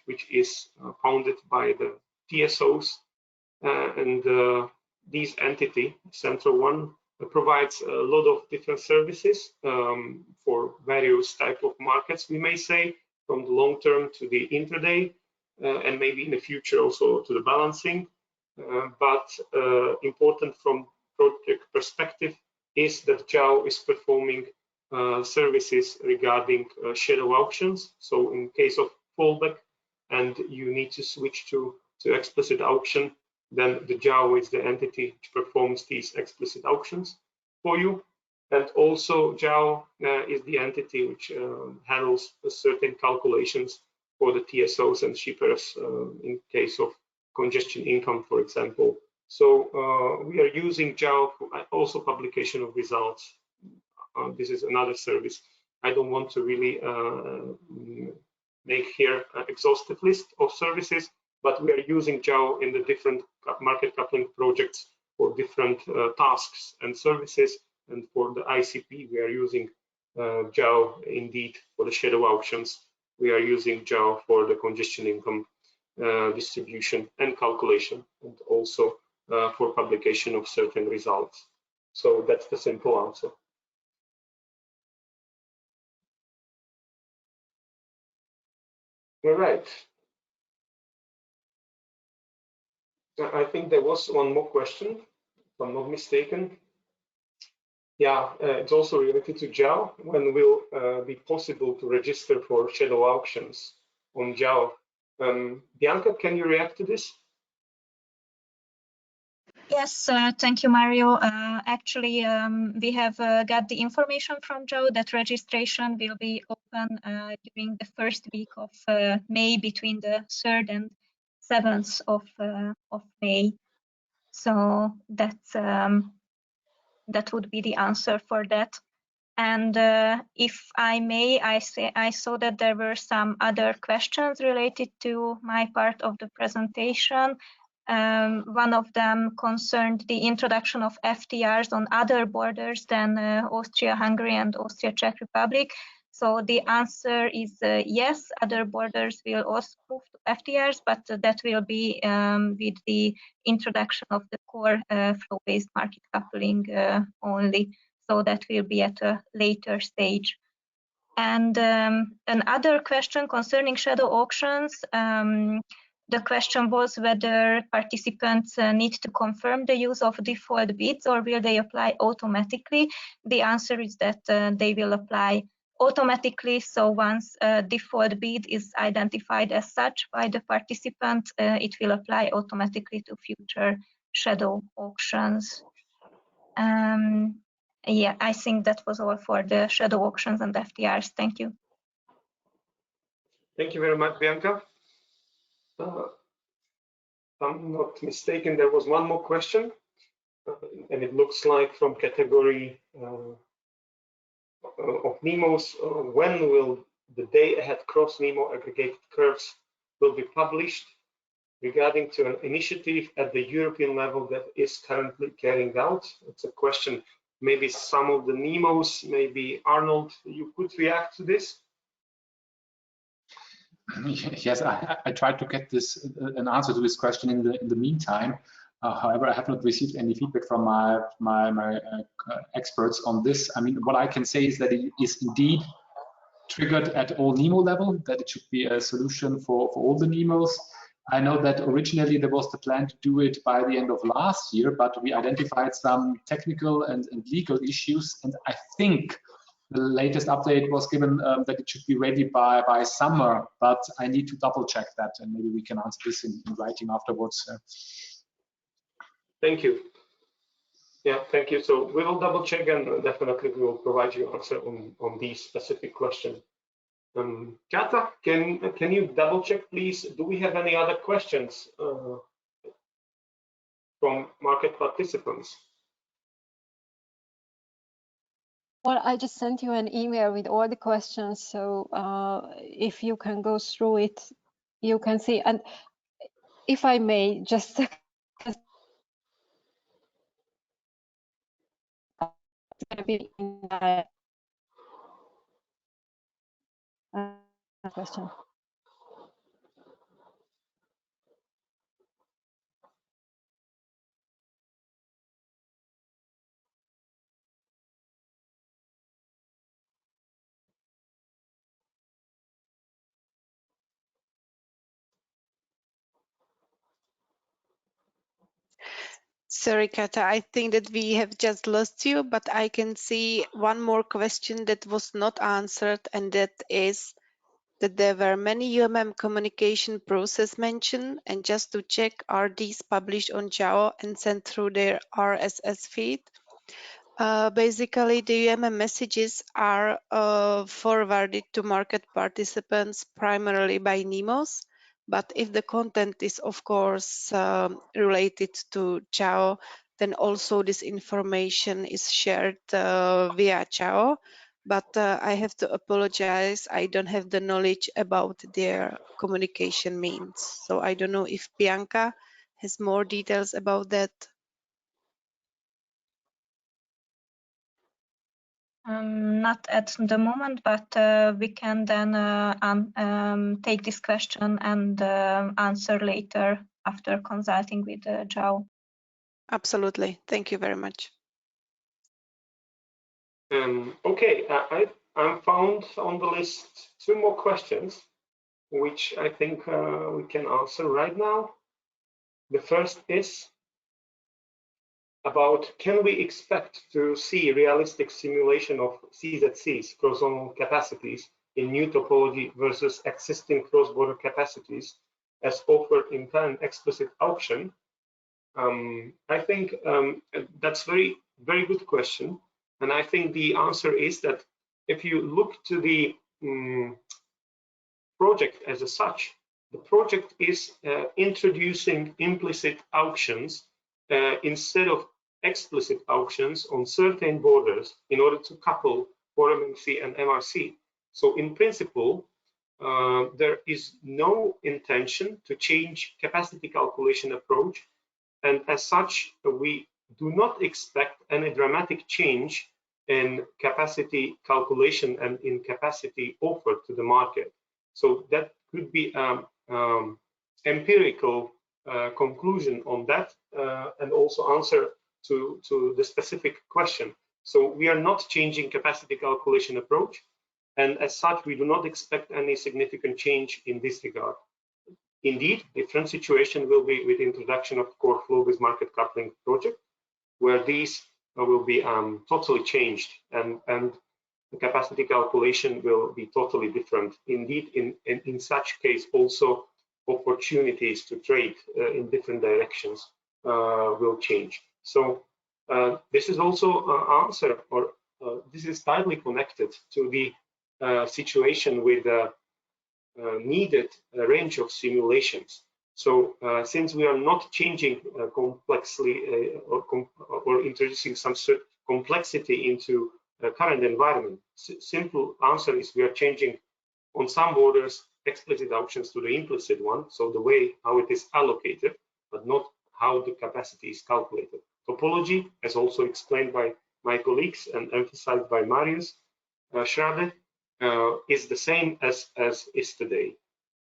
which is founded by the TSOs, and this entity, central one, provides a lot of different services for various type of markets, we may say, from the long term to the intraday, and maybe in the future also to the balancing. But important from project perspective is that JAO is performing services regarding shadow auctions. So in case of fallback and you need to switch to explicit auction, then the JAO is the entity which performs these explicit auctions for you. And also JAO is the entity which handles certain calculations for the TSOs and shippers in case of congestion income, for example. So we are using JAO for also publication of results. This is another service. I don't want to really make here an exhaustive list of services, but we are using JAO in the different market coupling projects for different tasks and services. And for the ICP, we are using JAO indeed for the shadow auctions. We are using JAO for the congestion income distribution and calculation, and also for publication of certain results. So that's the simple answer. All right. I think there was one more question, if I'm not mistaken. Yeah, it's also related to JAO. When will be possible to register for shadow auctions on JAO? Bianca, can you react to this? Yes, thank you, Mario. Actually, we have got the information from JAO that registration will be open during the first week of May, between the 3rd and 7th of May. So that's that would be the answer for that. And if I may, I saw that there were some other questions related to my part of the presentation. One of them concerned the introduction of FTRs on other borders than Austria-Hungary and Austria-Czech Republic. So the answer is yes, other borders will also move to FTRs, but that will be with the introduction of the core flow-based market coupling only. So that will be at a later stage. And another question concerning shadow auctions, the question was whether participants need to confirm the use of default bids, or will they apply automatically? The answer is that they will apply automatically. So once a default bid is identified as such by the participant, it will apply automatically to future shadow auctions. Yeah, I think that was all for the shadow auctions and FTRs. Thank you. Thank you very much, Bianca. If I'm not mistaken, there was one more question, and it looks like from category of NEMOs. When will the day-ahead cross-NEMO aggregated curves will be published regarding to an initiative at the European level that is currently carrying out? It's a question. Maybe some of the NEMOs, maybe Arnold, you could react to this. Yes, I tried to get this an answer to this question in the meantime. However, I have not received any feedback from my experts on this. I mean, what I can say is that it is indeed triggered at all NEMO level, that it should be a solution for all the NEMOs. I know that originally there was the plan to do it by the end of last year, but we identified some technical and legal issues, and I think the latest update was given that it should be ready by summer, but I need to double check that, and maybe we can answer this in writing afterwards. Thank you. Yeah, thank you. So we will double check, and definitely we will provide you answer on these specific questions. Kata, can you double check, please? Do we have any other questions from market participants? Well, I just sent you an email with all the questions, so if you can go through it, you can see. And if I may, just question. Sorry, Kata, I think that we have just lost you, but I can see one more question that was not answered, and that is that there were many UMM communication process mentioned, and just to check, are these published on JAO and sent through their RSS feed? Basically, the UMM messages are forwarded to market participants primarily by NEMOS, but if the content is, of course, related to JAO, then also this information is shared via JAO. But I have to apologize, I don't have the knowledge about their communication means. So I don't know if Bianca has more details about that. Not at the moment, but we can then take this question and answer later after consulting with JAO. Absolutely. Thank you very much. Okay, I found on the list 2 more questions, which I think we can answer right now. The first is about, can we expect to see realistic simulation of CZCs, cross-zone capacities, in new topology versus existing cross-border capacities as offered in current explicit auction? I think that's very good question. And I think the answer is that if you look to the project as such, the project is introducing implicit auctions instead of explicit auctions on certain borders in order to couple MMC and MRC. So in principle, there is no intention to change capacity calculation approach. And as such, we do not expect any dramatic change in capacity calculation and in capacity offered to the market. So that could be empirical conclusion on that, and also answer to the specific question. So we are not changing capacity calculation approach, and as such, we do not expect any significant change in this regard. Indeed, different situation will be with introduction of core flow-based market coupling project, where these will be totally changed, and the capacity calculation will be totally different. Indeed, in such case, also opportunities to trade in different directions will change. So this is also answer, or this is tightly connected to the situation with needed range of simulations. So since we are not changing complexly or introducing some complexity into the current environment, simple answer is we are changing on some borders explicit auctions to the implicit one, so the way how it is allocated, but not how the capacity is calculated. Topology, as also explained by my colleagues and emphasized by Marius Schrade, is the same as is today.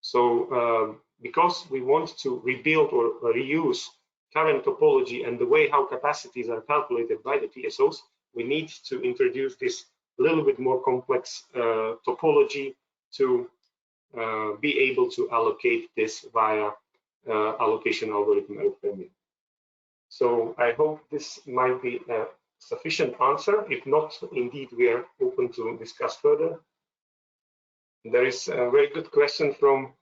So because we want to rebuild or reuse current topology and the way how capacities are calculated by the TSOs, we need to introduce this little bit more complex topology to be able to allocate this via allocation algorithm Euphemia. So I hope this might be a sufficient answer. If not, indeed, we are open to discuss further. There is a very good question from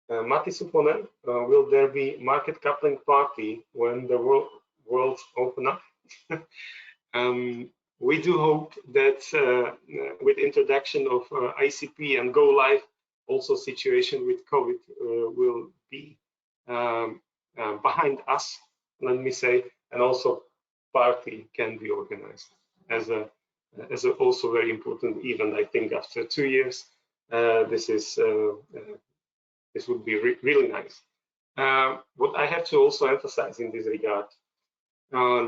Matti Suponen. Will there be market coupling party when the worlds open up? We do hope that with introduction of ICP and Go-live, also situation with COVID will be behind us. let me say, and also party can be organized as a also very important event. I think after 2 years, this would be really nice. What I have to also emphasize in this regard,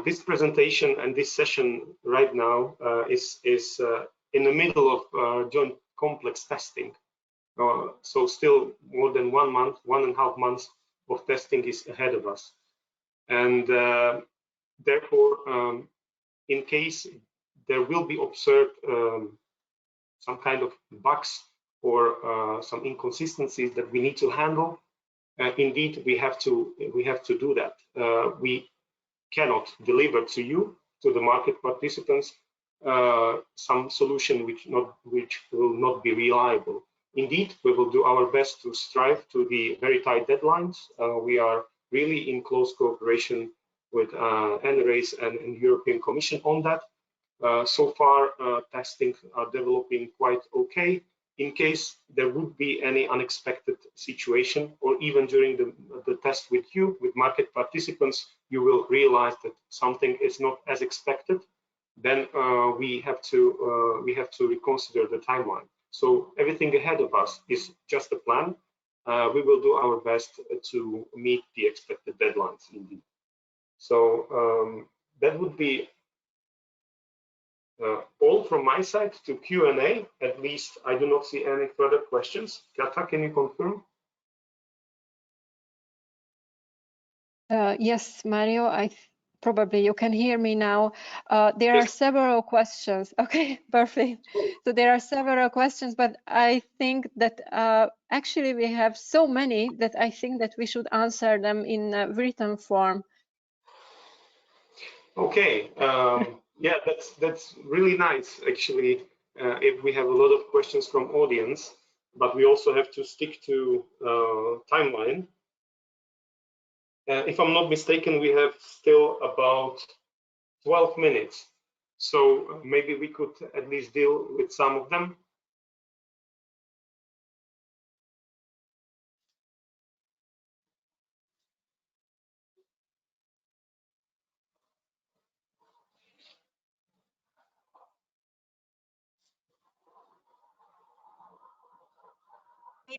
this presentation and this session right now is in the middle of joint complex testing. So still more than 1 month, 1.5 months of testing is ahead of us. And therefore, in case there will be observed some kind of bugs or some inconsistencies that we need to handle, indeed we have to do that. We cannot deliver to you, to the market participants, some solution which will not be reliable. Indeed, we will do our best to strive to the very tight deadlines. We are really in close cooperation with NRAs and European Commission on that. So far, testing are developing quite okay. In case there would be any unexpected situation, or even during the test with you, with market participants, you will realize that something is not as expected. Then we have to reconsider the timeline. So everything ahead of us is just a plan. We will do our best to meet the expected deadlines indeed. So that would be all from my side to Q&A. At least I do not see any further questions. Kata, can you confirm? Yes, Mario, probably you can hear me now. There are several questions. Okay, perfect. So there are several questions, but I think that actually we have so many that I think that we should answer them in written form. Okay. Yeah, that's really nice, actually, if we have a lot of questions from audience, but we also have to stick to timeline. If I'm not mistaken, we have still about 12 minutes. So maybe we could at least deal with some of them.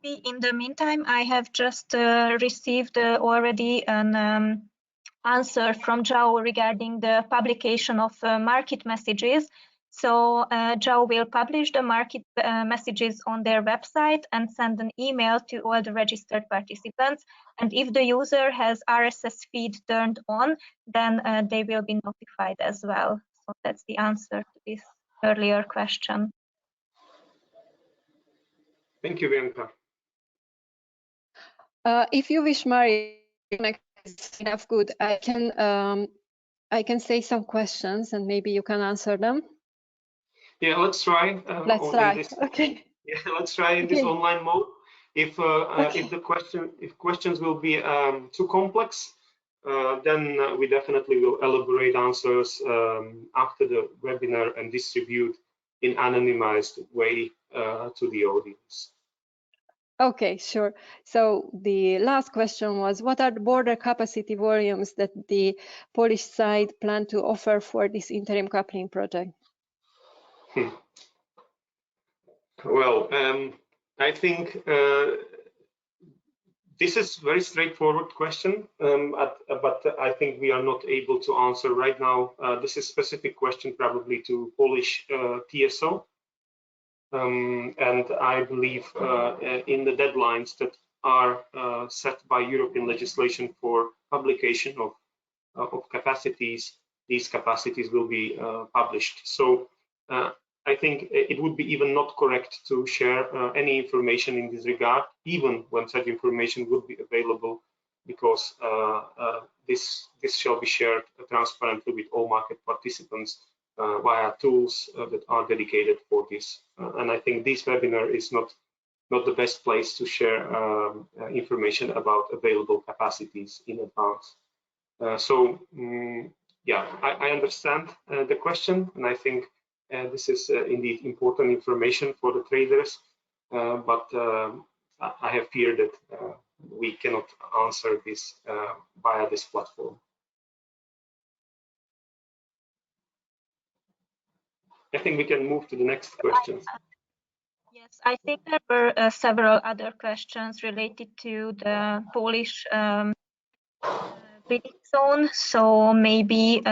Maybe in the meantime, I have just received already an answer from Joe regarding the publication of market messages. So Joe will publish the market messages on their website and send an email to all the registered participants. And if the user has RSS feed turned on, then they will be notified as well. So that's the answer to this earlier question. Thank you, Bianca. If you wish, Mario, is enough good. I can say some questions and maybe you can answer them. Yeah, let's try. Let's try. Okay. Yeah, let's try in this online mode. If if questions will be too complex, then we definitely will elaborate answers after the webinar and distribute in anonymized way to the audience. Okay, sure. So the last question was, what are the border capacity volumes that the Polish side plan to offer for this interim coupling project? Well, I think this is a very straightforward question, but I think we are not able to answer right now. This is a specific question probably to Polish TSO. And I believe in the deadlines that are set by European legislation for publication of capacities, these capacities will be published. So I think it would be even not correct to share any information in this regard, even when such information would be available, because this shall be shared transparently with all market participants via tools that are dedicated for this. And I think this webinar is not the best place to share information about available capacities in advance. Yeah, I understand the question, and I think this is indeed important information for the traders, but I have fear that we cannot answer this via this platform. I think we can move to the next questions. Yes, I think there were several other questions related to the Polish bidding zone. So maybe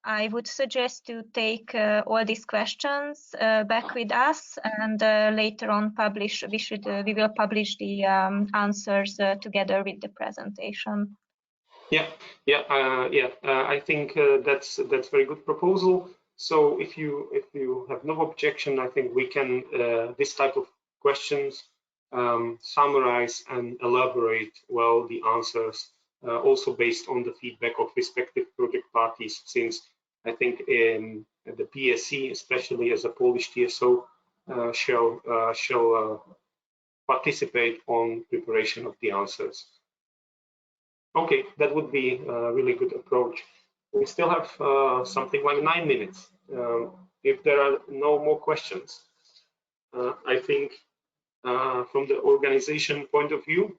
I would suggest to take all these questions back with us, and later on publish. We will publish the answers together with the presentation. I think that's very good proposal. So if you have no objection, I think we can this type of questions summarize and elaborate well the answers, also based on the feedback of respective project parties, since I think the PSC, especially as a Polish TSO, shall participate on preparation of the answers. Okay, that would be a really good approach. We still have something like 9 minutes. If there are no more questions, I think from the organization point of view,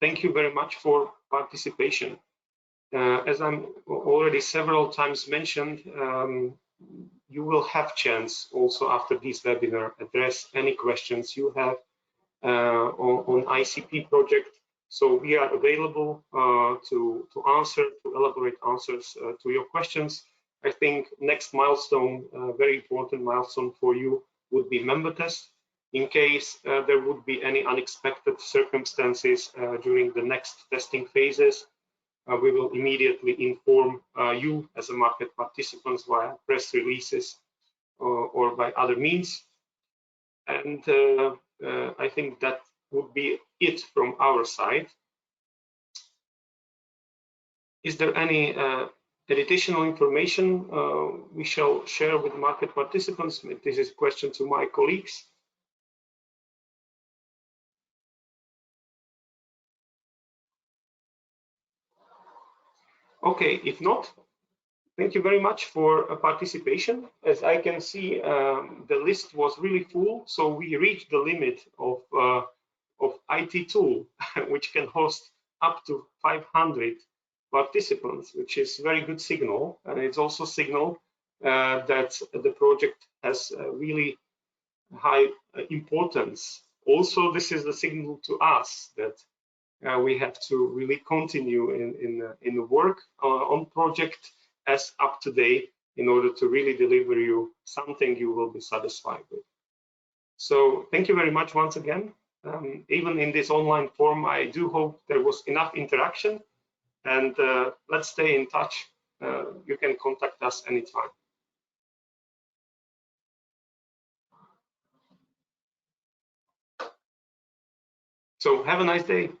thank you very much for participation. As I'm already several times mentioned, you will have chance also after this webinar address any questions you have on ICP project. So we are available to elaborate answers to your questions. I think next milestone, very important milestone for you, would be member test. In case there would be any unexpected circumstances during the next testing phases, we will immediately inform you as a market participants via press releases or by other means. And I think that would be it from our side. Is there any additional information we shall share with market participants? This is a question to my colleagues. Okay, if not, thank you very much for participation. As I can see, the list was really full, so we reached the limit of IT tool, which can host up to 500 participants, which is very good signal, and it's also signal that the project has really high importance. Also, this is the signal to us that we have to really continue in the work on project as up to date in order to really deliver you something you will be satisfied with. So thank you very much once again. Even in this online form, I do hope there was enough interaction, and let's stay in touch. You can contact us anytime. So have a nice day.